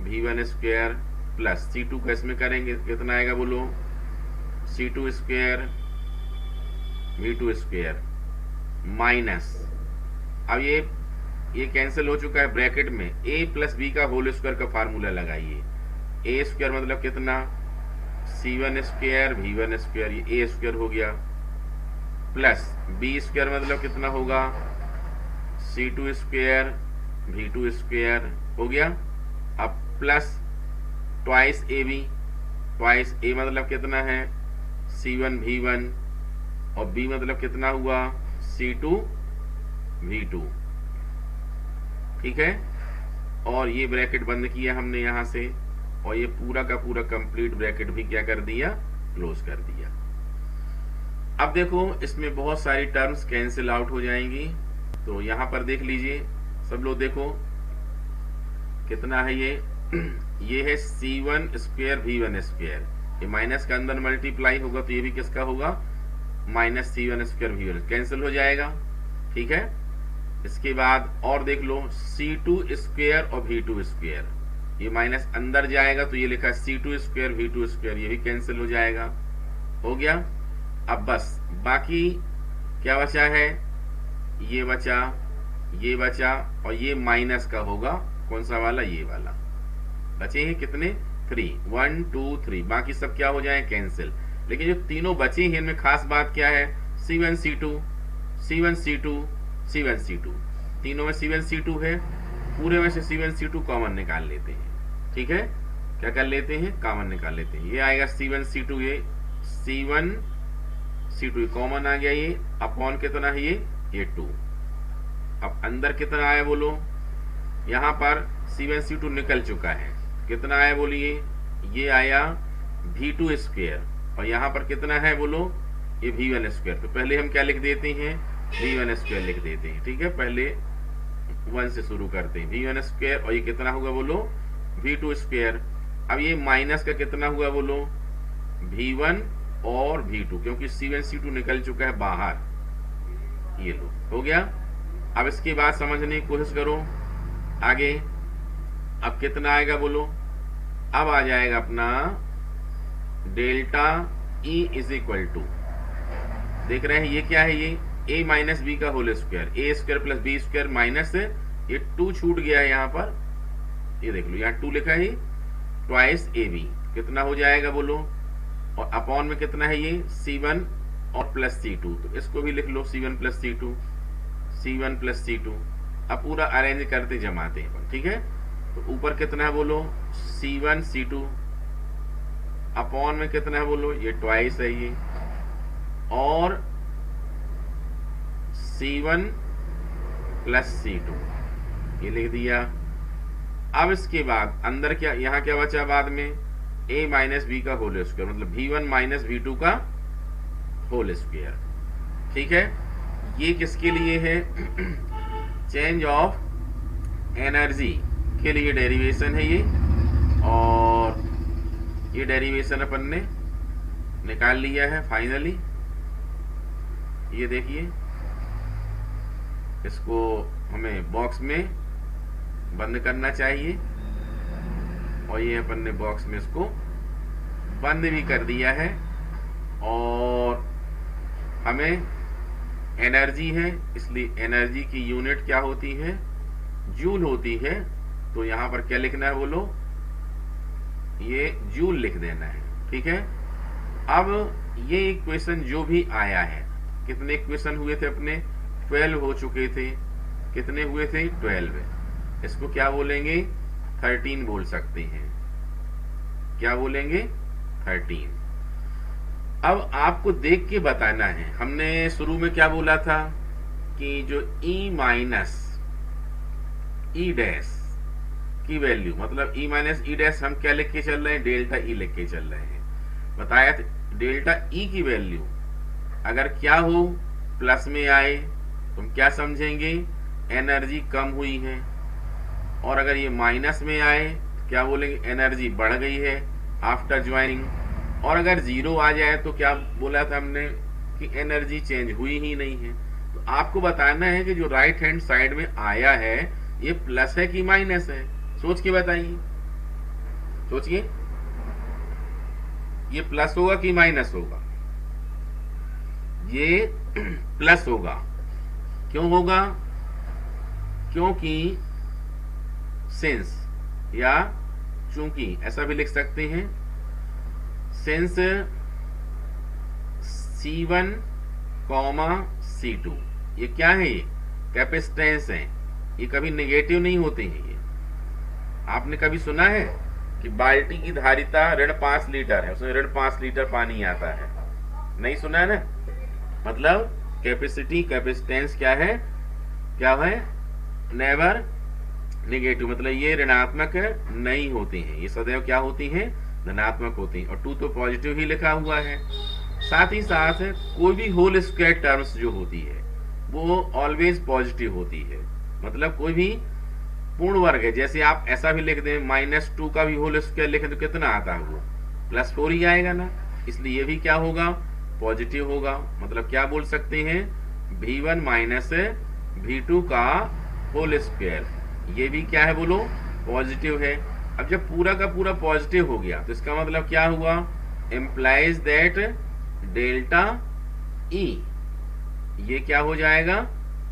V1 square plus C2 का इसमें करेंगे कितना आएगा बोलो, C2 square V2 square minus, अब ये कैंसिल हो चुका है, ब्रैकेट में a प्लस बी का होल स्क्वायर का फार्मूला लगाइए। a स्क्वायर मतलब कितना, C1 स्क्वायर V1 स्क्वायर, ये a स्क्वायर हो गया, प्लस b स्क्वायर मतलब कितना होगा, C2 स्क्वायर V2 स्क्वायर हो गया। अब plus twice A B, twice A मतलब कितना है, C1 V1 और b मतलब कितना हुआ, C2 V2, ठीक है। और ये ब्रैकेट बंद किया हमने यहां से, और ये पूरा का पूरा कंप्लीट ब्रैकेट भी क्या कर दिया, क्लोज कर दिया। अब देखो इसमें बहुत सारी टर्म्स कैंसिल आउट हो जाएंगी, तो यहां पर देख लीजिए सब लोग, देखो कितना है ये है C1 स्क्वायर V1 स्क्वायर, ये माइनस का अंदर मल्टीप्लाई होगा तो ये भी किसका होगा, minus C1 square V1 cancel हो जाएगा, ठीक है। इसके बाद और देख लो C2 स्क्वायर और V2 स्क्वायर, ये माइनस अंदर जाएगा तो ये लिखा C2 स्क्वायर V2 स्क्वायर, ये भी कैंसिल हो जाएगा, हो गया। अब बस बाकी क्या बचा है, ये बचा, ये बचा, और ये माइनस का होगा, कौन सा वाला, ये वाला। बचे हैं कितने, 3, 1 2 3, बाकी सब क्या हो जाए, कैंसिल। लेकिन जो तीनों बचे हैं इनमें खास बात क्या है, C1 C2 C1 C2 C1 C2, तीनों में C1 C2 है, पूरे में से C1 C2 कॉमन निकाल लेते हैं, ठीक है। क्या कर लेते हैं, कॉमन निकाल लेते हैं। ये आएगा C1 C2, ये C1 C2 कॉमन आ गया, ये अपॉन कितना है, ये 2। अब अंदर कितना आया बोलो, यहाँ पर C1 C2 निकल चुका है, कितना आया बोलिए, ये आया V2 स्क्वायर, और यहाँ पर कितना है बोलो, ये V1 स्क्वायर। तो पहले हम क्या लिख देते हैं, V1 स्क्वायर लिख देते हैं, ठीक है। पहले 1 से शुरू करते हैं, V1 स्क्वायर, और ये कितना होगा बोलो, V2 स्क्वायर। अब ये माइनस का कितना हुआ बोलो, V1 और V2, क्योंकि C1 C2 निकल चुका है बाहर, ये लो हो गया। अब इसके बाद समझने की कोशिश करो आगे, अब कितना आएगा बोलो, अब आ जाएगा अपना delta E is equal to, देख रहे हैं ये क्या है, ये a माइनस बी का whole square, a square plus B square minus ये 2 छूट गया है यहाँ पर, ये देख लो यहाँ 2 लिखा है, ट्वाइस ए बी कितना हो जाएगा बोलो, और अपॉन में कितना है ये C1 और प्लस C2, तो इसको भी लिख लो C1 plus C2, C1 plus C2। अब पूरा अरेंज करते जमाते हैं, ठीक है। तो ऊपर कितना है बोलो, C1 C2, अपॉन में कितना है बोलो, ये ट्वाइस है ये, और C1 प्लस C2 ये लिख दिया। अब इसके बाद अंदर क्या, यहाँ क्या बचा बाद में, a माइनस बी का होल स्क्वायर, मतलब V1 माइनस V2 का होल स्क्वायर, ठीक है। ये किसके लिए है, चेंज ऑफ एनर्जी के लिए डेरिवेशन है ये, और ये डेरिवेशन अपन ने निकाल लिया है फाइनली। ये देखिए इसको हमें बॉक्स में बंद करना चाहिए, और ये अपन ने बॉक्स में इसको बंद भी कर दिया है। और हमें एनर्जी है, इसलिए एनर्जी की यूनिट क्या होती है, जूल होती है। तो यहां पर क्या लिखना है बोलो, ये जूल लिख देना है, ठीक है। अब ये इक्वेशन जो भी आया है, कितने इक्वेशन हुए थे अपने, 12 हो चुके थे, कितने हुए थे 12, इसको क्या बोलेंगे 13 बोल सकते हैं, क्या बोलेंगे 13। अब आपको देख के बताना है, हमने शुरू में क्या बोला था कि जो E माइनस E डैश की वैल्यू, मतलब E माइनस E डैश हम क्या लिख के चल रहे हैं, डेल्टा E लिख के चल रहे हैं। बताया था, डेल्टा ई की वैल्यू अगर क्या हो, प्लस में आए तो हम क्या समझेंगे, एनर्जी कम हुई है, और अगर ये माइनस में आए तो क्या बोलेंगे, एनर्जी बढ़ गई है आफ्टर ज्वाइनिंग। और अगर जीरो आ जाए तो क्या बोला था हमने कि एनर्जी चेंज हुई ही नहीं है। तो आपको बताना है कि जो राइट हैंड साइड में आया है ये प्लस है कि माइनस है, सोच के बताइए, सोचिए ये प्लस होगा कि माइनस होगा, ये प्लस होगा। क्यों होगा, क्योंकि सिंस या चूंकि ऐसा भी लिख सकते हैं, सिंस C1, C2 ये क्या है, ये कैपेसिटेंस है, ये कभी नेगेटिव नहीं होते हैं। ये आपने कभी सुना है कि बाल्टी की धारिता ऋण 5 लीटर है, उसमें ऋण 5 लीटर पानी आता है, नहीं सुना है ना। मतलब कैपेसिटी, कैपेसिटेंस क्या है, क्या है, नेवर नेगेटिव, मतलब ये ऋणात्मक नहीं होते हैं, ये सदैव क्या होती हैं, धनात्मक होती हैं। और 2 तो पॉजिटिव ही लिखा हुआ है। साथ ही साथ कोई भी होल स्क्वायर टर्म्स जो होती है वो ऑलवेज पॉजिटिव होती है, मतलब कोई भी पूर्ण वर्ग है, जैसे आप ऐसा भी लिख दें -2 का भी होल स्क्वायर लिखें तो कितना आता है, वो +4 ही आएगा ना, इसलिए ये भी क्या होगा, पॉजिटिव होगा। मतलब क्या बोल सकते हैं, V1 - V2 का होल स्क्वायर, ये भी क्या है बोलो, पॉजिटिव है। अब जब पूरा का पूरा पॉजिटिव हो गया तो इसका मतलब क्या हुआ, इम्प्लाइज दैट डेल्टा ई ये क्या हो जाएगा,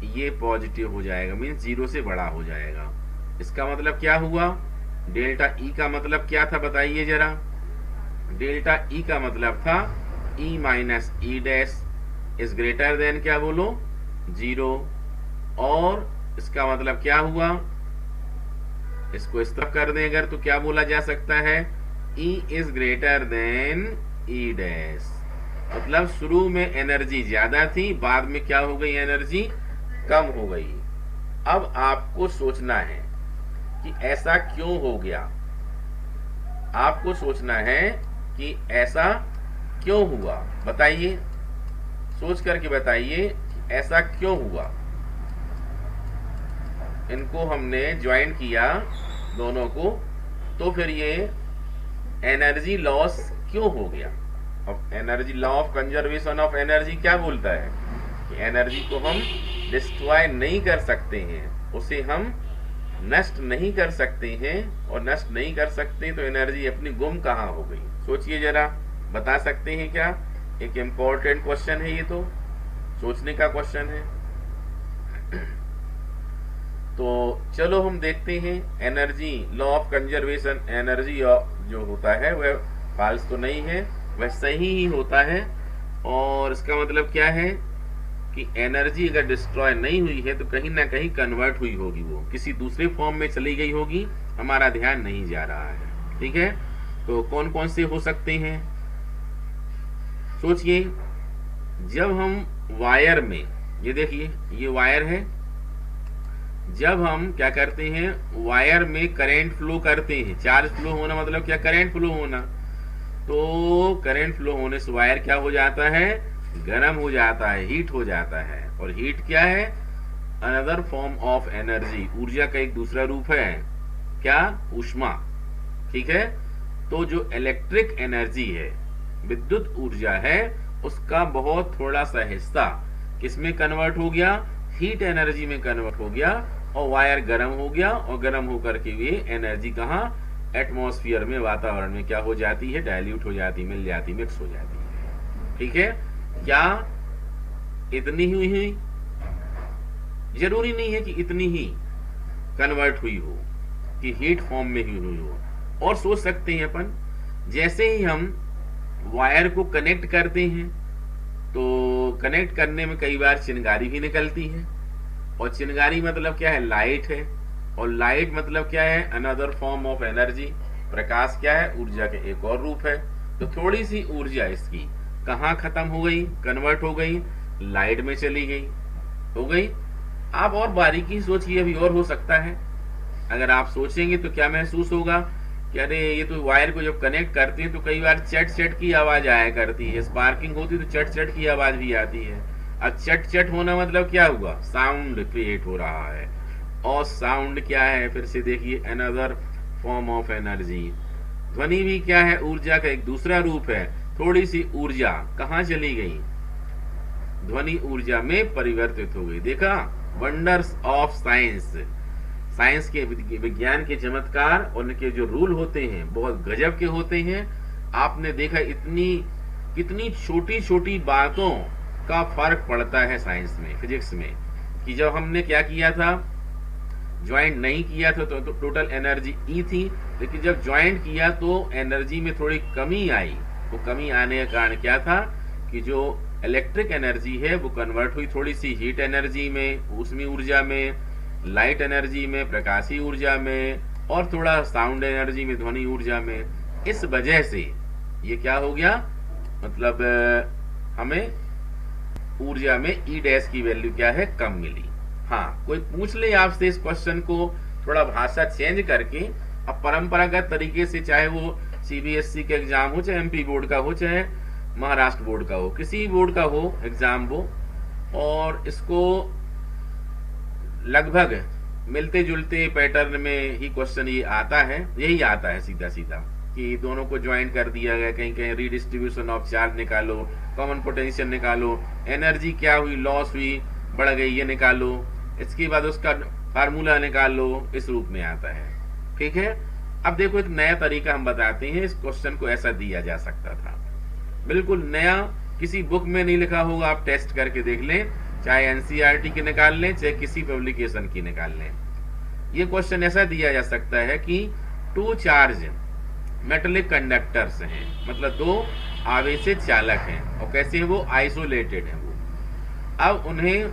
ये पॉजिटिव हो जाएगा, मीन्स 0 से बड़ा हो जाएगा। इसका मतलब क्या हुआ, डेल्टा ई का मतलब क्या था बताइए जरा, डेल्टा ई का मतलब था E - E dash is greater than क्या बोलो, 0। और इसका मतलब क्या हुआ, इसको इस तरफ कर दें अगर तो क्या बोला जा सकता है, E is greater than E dash, मतलब शुरू में एनर्जी ज्यादा थी, बाद में क्या हो गई, एनर्जी कम हो गई। अब आपको सोचना है कि ऐसा क्यों हो गया, आपको सोचना है कि ऐसा क्यों हुआ, बताइए, सोच करके बताइए ऐसा क्यों हुआ। इनको हमने ज्वाइन किया दोनों को, तो फिर ये एनर्जी लॉस क्यों हो गया। अब energy law of conservation of energy क्या बोलता है कि एनर्जी को हम डिस्ट्रॉय नहीं कर सकते हैं, उसे हम नष्ट नहीं कर सकते हैं, और नष्ट नहीं कर सकते तो एनर्जी अपनी गुम कहाँ हो गई, सोचिए जरा, बता सकते हैं क्या। एक इम्पोर्टेंट क्वेश्चन है ये, तो सोचने का क्वेश्चन है। तो चलो हम देखते हैं energy law of conservation, energy जो होता है वह फॉल्स तो नहीं है, वह सही ही होता है। और इसका मतलब क्या है कि एनर्जी अगर डिस्ट्रॉय नहीं हुई है तो कहीं ना कहीं कन्वर्ट हुई होगी, वो किसी दूसरे फॉर्म में चली गई होगी, हमारा ध्यान नहीं जा रहा है, ठीक है। तो कौन कौन से हो सकते हैं, सोचिए, जब हम वायर में, ये देखिए ये वायर है, जब हम क्या करते हैं, वायर में करंट फ्लो करते हैं, चार्ज फ्लो होना मतलब क्या, करंट फ्लो होना, तो करंट फ्लो होने से वायर क्या हो जाता है, गर्म हो जाता है, हीट हो जाता है। और हीट क्या है, अनदर फॉर्म ऑफ एनर्जी, ऊर्जा का एक दूसरा रूप है, क्या, ऊष्मा, ठीक है। तो जो इलेक्ट्रिक एनर्जी है, विद्युत ऊर्जा है, उसका बहुत थोड़ा सा हिस्सा किसमें कन्वर्ट हो गया, हीट एनर्जी में कन्वर्ट हो गया, और वायर गर्म हो गया, और गर्म होकर के ये एनर्जी कहाँ, एटमॉस्फेयर में, वातावरण में क्या हो जाती है, डाइल्यूट हो जाती, मिल जाती, मिक्स हो जाती है, ठीक है। क्या इतनी हुई, जरूरी नहीं है कि इतनी ही कन्वर्ट हुई हो, कि हीट फॉर्म में ही हुई हो। और सोच सकते हैं अपन, जैसे ही हम वायर को कनेक्ट करते हैं तो कनेक्ट करने में कई बार चिंगारी भी निकलती है, और चिंगारी मतलब क्या है, लाइट है, और लाइट मतलब क्या है, अनदर फॉर्म ऑफ एनर्जी, प्रकाश क्या है, ऊर्जा के एक और रूप है। तो थोड़ी सी ऊर्जा इसकी कहाँ खत्म हो गई, कन्वर्ट हो गई, लाइट में चली गई, हो गई। आप और बारीकी सोचिए, अभी और हो सकता है, अगर आप सोचेंगे तो क्या महसूस होगा, कि अरे ये तो वायर को जब कनेक्ट करते हैं तो कई बार चट चट की आवाज आया करती है, स्पार्किंग होती है तो चट चट की आवाज भी आती है। अब चट चट होना मतलब क्या हुआ, साउंड क्रिएट हो रहा है। और साउंड क्या है, फिर से देखिए, अनदर फॉर्म ऑफ एनर्जी। ध्वनि भी क्या है, ऊर्जा का एक दूसरा रूप है। थोड़ी सी ऊर्जा कहाँ चली गई, ध्वनि ऊर्जा में परिवर्तित हो गई। देखा, वंडर्स ऑफ साइंस, साइंस के, विज्ञान के चमत्कार और उनके जो रूल होते हैं बहुत गजब के होते हैं। आपने देखा इतनी कितनी छोटी छोटी बातों का फर्क पड़ता है साइंस में, फिजिक्स में, कि जब हमने क्या किया था, ज्वाइंट नहीं किया था तो टोटल एनर्जी ई थी, लेकिन जब ज्वाइंट किया तो एनर्जी में थोड़ी कमी आई। वो कमी आने का कारण क्या था कि जो इलेक्ट्रिक एनर्जी है वो कन्वर्ट हुई थोड़ी सी हीट एनर्जी में, ऊष्मीय ऊर्जा में, लाइट एनर्जी में, प्रकाशीय ऊर्जा में, और थोड़ा साउंड एनर्जी में, ध्वनि ऊर्जा में। इस वजह से ये क्या हो गया, मतलब हमें ऊर्जा में ई डैश की वैल्यू क्या है, कम मिली। हाँ, कोई पूछ ले आपसे इस क्वेश्चन को थोड़ा भाषा चेंज करके, अब परंपरागत तरीके से, चाहे वो सीबीएसई के एग्जाम हो, चाहे एमपी बोर्ड का हो, चाहे महाराष्ट्र बोर्ड का हो, किसी बोर्ड का हो एग्जाम वो, और इसको लगभग मिलते जुलते पैटर्न में ही क्वेश्चन ये आता है, यही आता है सीधा सीधा, कि दोनों को ज्वाइन कर दिया गया, कहीं कहीं रीडिस्ट्रीब्यूशन ऑफ चार्ज निकालो, कॉमन पोटेंशियल निकालो, एनर्जी क्या हुई, लॉस हुई, बढ़ गई, ये निकालो, इसके बाद उसका फार्मूला निकालो, इस रूप में आता है। ठीक है, अब देखो एक नया तरीका हम बताते हैं, इस क्वेश्चन को ऐसा दिया जा सकता था, बिल्कुल नया, किसी बुक में नहीं लिखा होगा, आप टेस्ट करके देख लें, चाहे एनसीईआरटी की निकाल लें, चाहे किसी पब्लिकेशन की निकाल लें। ये क्वेश्चन ऐसा दिया जा सकता है कि टू चार्ज मेटेलिक कंडक्टर्स हैं, मतलब दो आवेशित चालक हैं, और कैसे हैं वो, आइसोलेटेड हैं वो। अब उन्हें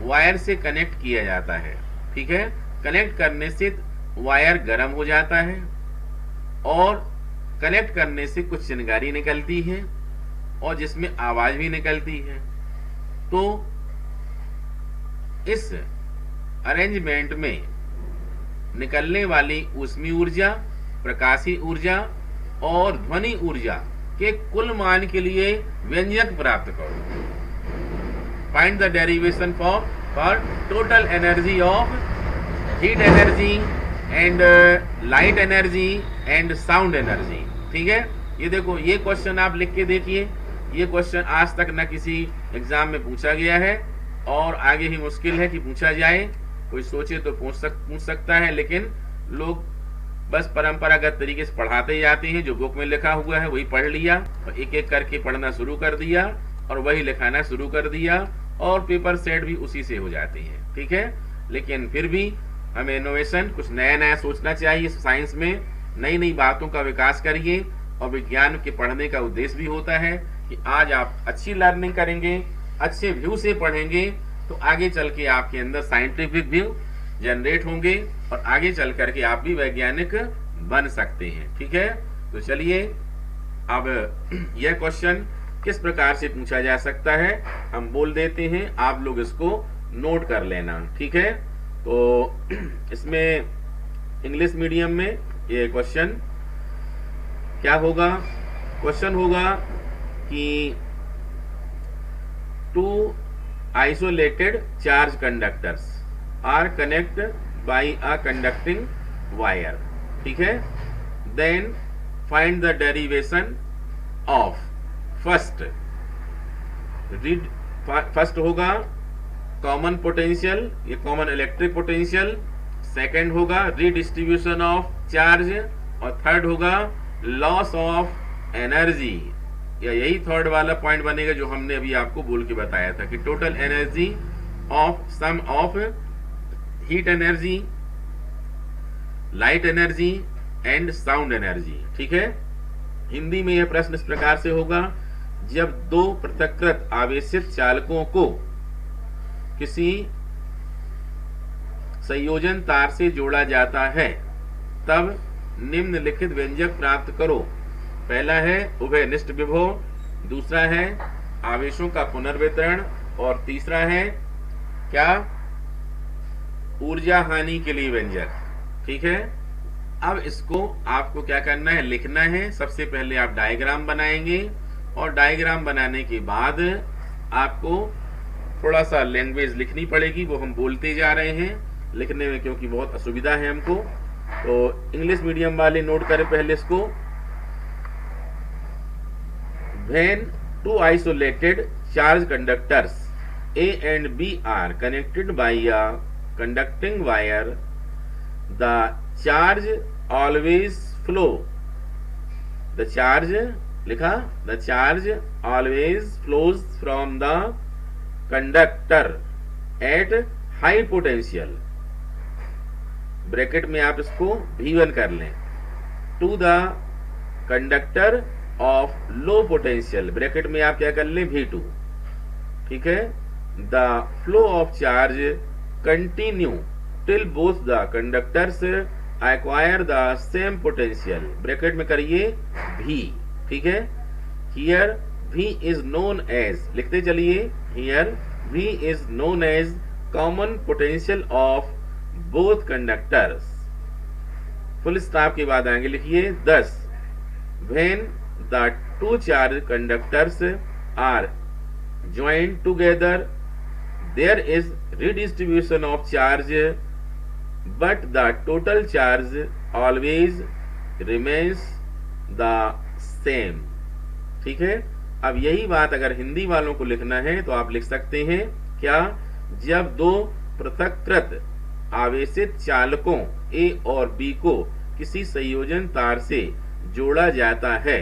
वायर से कनेक्ट किया जाता है, ठीक है, कनेक्ट करने से वायर गर्म हो जाता है, और कनेक्ट करने से कुछ चिंगारी निकलती है, और जिसमें आवाज भी निकलती है। तो इस अरेंजमेंट में निकलने वाली ऊष्मीय ऊर्जा, प्रकाशीय ऊर्जा और ध्वनि ऊर्जा के कुल मान के लिए व्यंजक प्राप्त करो। Find the derivation for total energy of heat energy and light energy and sound energy. ठीक है, ये देखो, ये क्वेश्चन आप लिख के देखिए, ये क्वेश्चन आज तक न किसी एग्जाम में पूछा गया है, और आगे ही मुश्किल है कि पूछा जाए। कोई सोचे तो पूछ सकता है, लेकिन लोग बस परंपरागत तरीके से पढ़ाते जाते हैं, जो बुक में लिखा हुआ है वही पढ़ लिया, और एक एक करके पढ़ना शुरू कर दिया, और वही लिखाना शुरू कर दिया, और पेपर सेट भी उसी से हो जाते हैं। ठीक है, लेकिन फिर भी हमें इनोवेशन, कुछ नया नया सोचना चाहिए। साइंस में नई नई बातों का विकास करिए, और विज्ञान के पढ़ने का उद्देश्य भी होता है कि आज आप अच्छी लर्निंग करेंगे, अच्छे व्यू से पढ़ेंगे, तो आगे चल के आपके अंदर साइंटिफिक व्यू जनरेट होंगे, और आगे चल करके आप भी वैज्ञानिक बन सकते हैं। ठीक है, तो चलिए अब यह क्वेश्चन किस प्रकार से पूछा जा सकता है हम बोल देते हैं, आप लोग इसको नोट कर लेना। ठीक है, तो इसमें इंग्लिश मीडियम में ये क्वेश्चन क्या होगा, क्वेश्चन होगा कि to isolated charge conductors are connected by a conducting wire। ठीक है, then find the derivation of first होगा कॉमन पोटेंशियल, ये कॉमन इलेक्ट्रिक पोटेंशियल, सेकंड होगा रीडिस्ट्रीब्यूशन ऑफ चार्ज, और थर्ड होगा लॉस ऑफ एनर्जी। या यही थर्ड वाला पॉइंट बनेगा जो हमने अभी आपको बोल के बताया था कि total energy of sum of heat energy, light energy and sound energy. ठीक है, हिंदी में यह प्रश्न इस प्रकार से होगा, जब दो पृथक्कृत आवेशित चालकों को किसी संयोजन तार से जोड़ा जाता है तब निम्नलिखित व्यंजक प्राप्त करो। पहला है उभयनिष्ठ विभव, दूसरा है आवेशों का पुनर्वितरण, और तीसरा है क्या, ऊर्जा हानि के लिए व्यंजक। ठीक है, अब इसको आपको क्या करना है, लिखना है। सबसे पहले आप डायग्राम बनाएंगे और डायग्राम बनाने के बाद आपको थोड़ा सा लैंग्वेज लिखनी पड़ेगी, वो हम बोलते जा रहे हैं लिखने में क्योंकि बहुत असुविधा है हमको। तो इंग्लिश मीडियम वाले नोट करें पहले इसको। When two isolated charge conductors A and B are connected by a conducting wire, the charge always flow. The charge लिखा, the charge always flows from the conductor at high potential. Bracket में आप इसको V1 कर लें, to the conductor of low potential, bracket में आप क्या कर लें V2। ठीक है। The flow of charge continue till both the conductors acquire the same potential, bracket में करिए V। ठीक है। Here V is known as, लिखते चलिए, here V is known as common potential of both conductors। Full stop के बाद आएंगे, लिखिए thus when the two charge conductors are joined together there is redistribution of charge but the total charge always remains the same। ठीक है। अब यही बात अगर हिंदी वालों को लिखना है तो आप लिख सकते हैं क्या, जब दो पृथककृत आवेशित चालकों A और B को किसी संयोजन तार से जोड़ा जाता है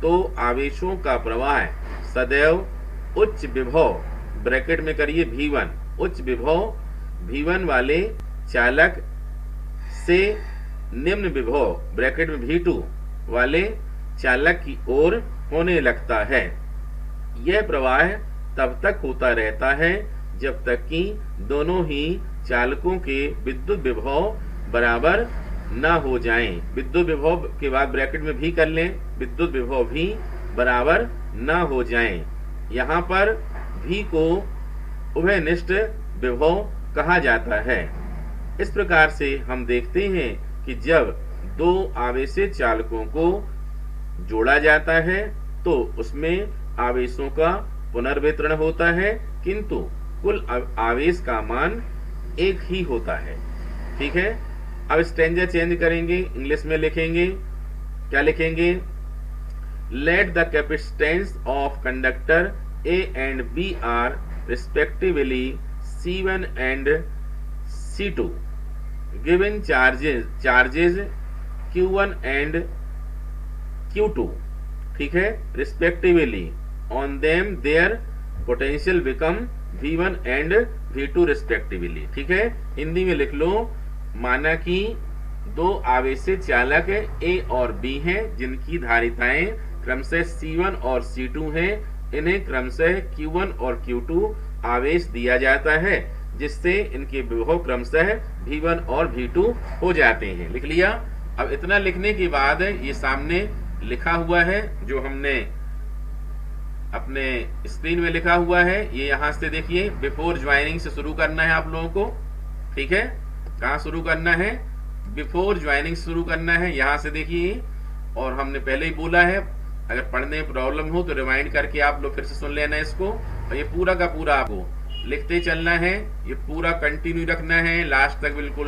तो आवेशों का प्रवाह सदैव उच्च विभव, ब्रैकेट में करिए V1, उच्च विभव V1 वाले चालक से निम्न विभव, ब्रैकेट में V2 वाले चालक की ओर होने लगता है। यह प्रवाह तब तक होता रहता है जब तक कि दोनों ही चालकों के विद्युत विभव बराबर न हो जाएं। विद्युत विभव के बाद ब्रैकेट में भी कर लें, विद्युत विभव भी बराबर न हो जाएं। यहाँ पर V को उभयनिष्ठ विभव कहा जाता है। इस प्रकार से हम देखते हैं कि जब दो आवेशित चालकों को जोड़ा जाता है तो उसमें आवेशों का पुनर्वितरण होता है किंतु कुल आवेश का मान एक ही होता है। ठीक है। अब स्टैंजा चेंज करेंगे, इंग्लिश में लिखेंगे, क्या लिखेंगे, let the capacitance of conductor A and B are respectively C1 and C2 given charges Q1 and Q2। ठीक है। respectively on them their potential become V1 and V2 respectively। ठीक है। हिंदी में लिख लो, माना कि दो आवेशित चालक A और B हैं जिनकी धारिताएं क्रमशः C1 और C2 हैं, इन्हें क्रमशः Q1 और Q2 आवेश दिया जाता है जिससे इनके विभव क्रमशः V1 और V2 हो जाते हैं। लिख लिया। अब इतना लिखने के बाद ये सामने लिखा हुआ है जो हमने अपने स्क्रीन में लिखा हुआ है, ये यहाँ से देखिए बिफोर ज्वाइनिंग से शुरू करना है आप लोगों को। ठीक है। कहाँ शुरू करना है, बिफोर ज्वाइनिंग शुरू करना है, यहाँ से देखिए। और हमने पहले ही बोला है अगर पढ़ने में प्रॉब्लम हो तो रिवाइंड करके आप लोग फिर से सुन लेना इसको। और ये पूरा का पूरा आपको लिखते चलना है, ये पूरा कंटिन्यू रखना है लास्ट तक बिल्कुल।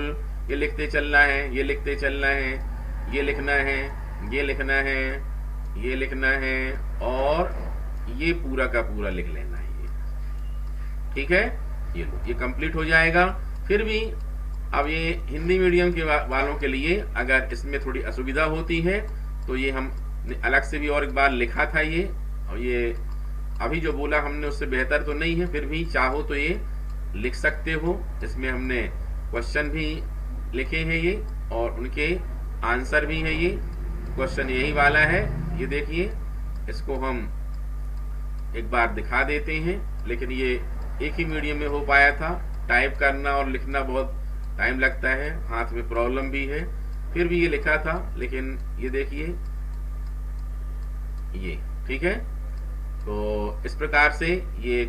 ये लिखते चलना है, ये लिखते चलना है, ये लिखना है, ये लिखना है, ये लिखना है और ये पूरा का पूरा लिख लेना है ये। ठीक है। ये लो, ये कंप्लीट हो जाएगा। फिर भी अब ये हिंदी मीडियम के वालों के लिए अगर इसमें थोड़ी असुविधा होती है तो ये हम अलग से भी और एक बार लिखा था ये, और ये अभी जो बोला हमने उससे बेहतर तो नहीं है, फिर भी चाहो तो ये लिख सकते हो। इसमें हमने क्वेश्चन भी लिखे हैं ये और उनके आंसर भी है। ये क्वेश्चन यही वाला है, ये देखिए। इसको हम एक बार दिखा देते हैं, लेकिन ये एक ही मीडियम में हो पाया था। टाइप करना और लिखना बहुत टाइम लगता है, हाथ में प्रॉब्लम भी है, फिर भी ये लिखा था। लेकिन ये देखिए ये, ठीक है। तो इस प्रकार से ये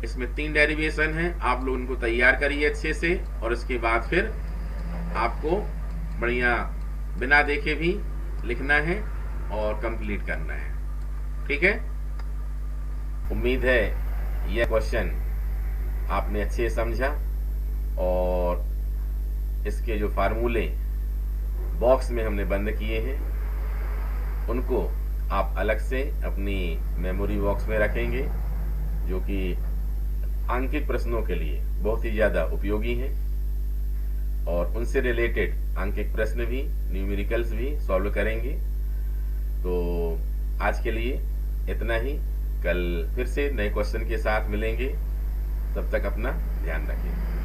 इसमें 3 डेरिवेशन है, आप लोग उनको तैयार करिए अच्छे से और इसके बाद फिर आपको बढ़िया बिना देखे भी लिखना है और कंप्लीट करना है। ठीक है, उम्मीद है यह क्वेश्चन आपने अच्छे से समझा और इसके जो फार्मूले बॉक्स में हमने बंद किए हैं उनको आप अलग से अपनी मेमोरी बॉक्स में रखेंगे, जो कि आंकिक प्रश्नों के लिए बहुत ही ज़्यादा उपयोगी हैं और उनसे रिलेटेड आंकिक प्रश्न भी, न्यूमेरिकल्स भी सॉल्व करेंगे। तो आज के लिए इतना ही, कल फिर से नए क्वेश्चन के साथ मिलेंगे। तब तक अपना ध्यान रखें।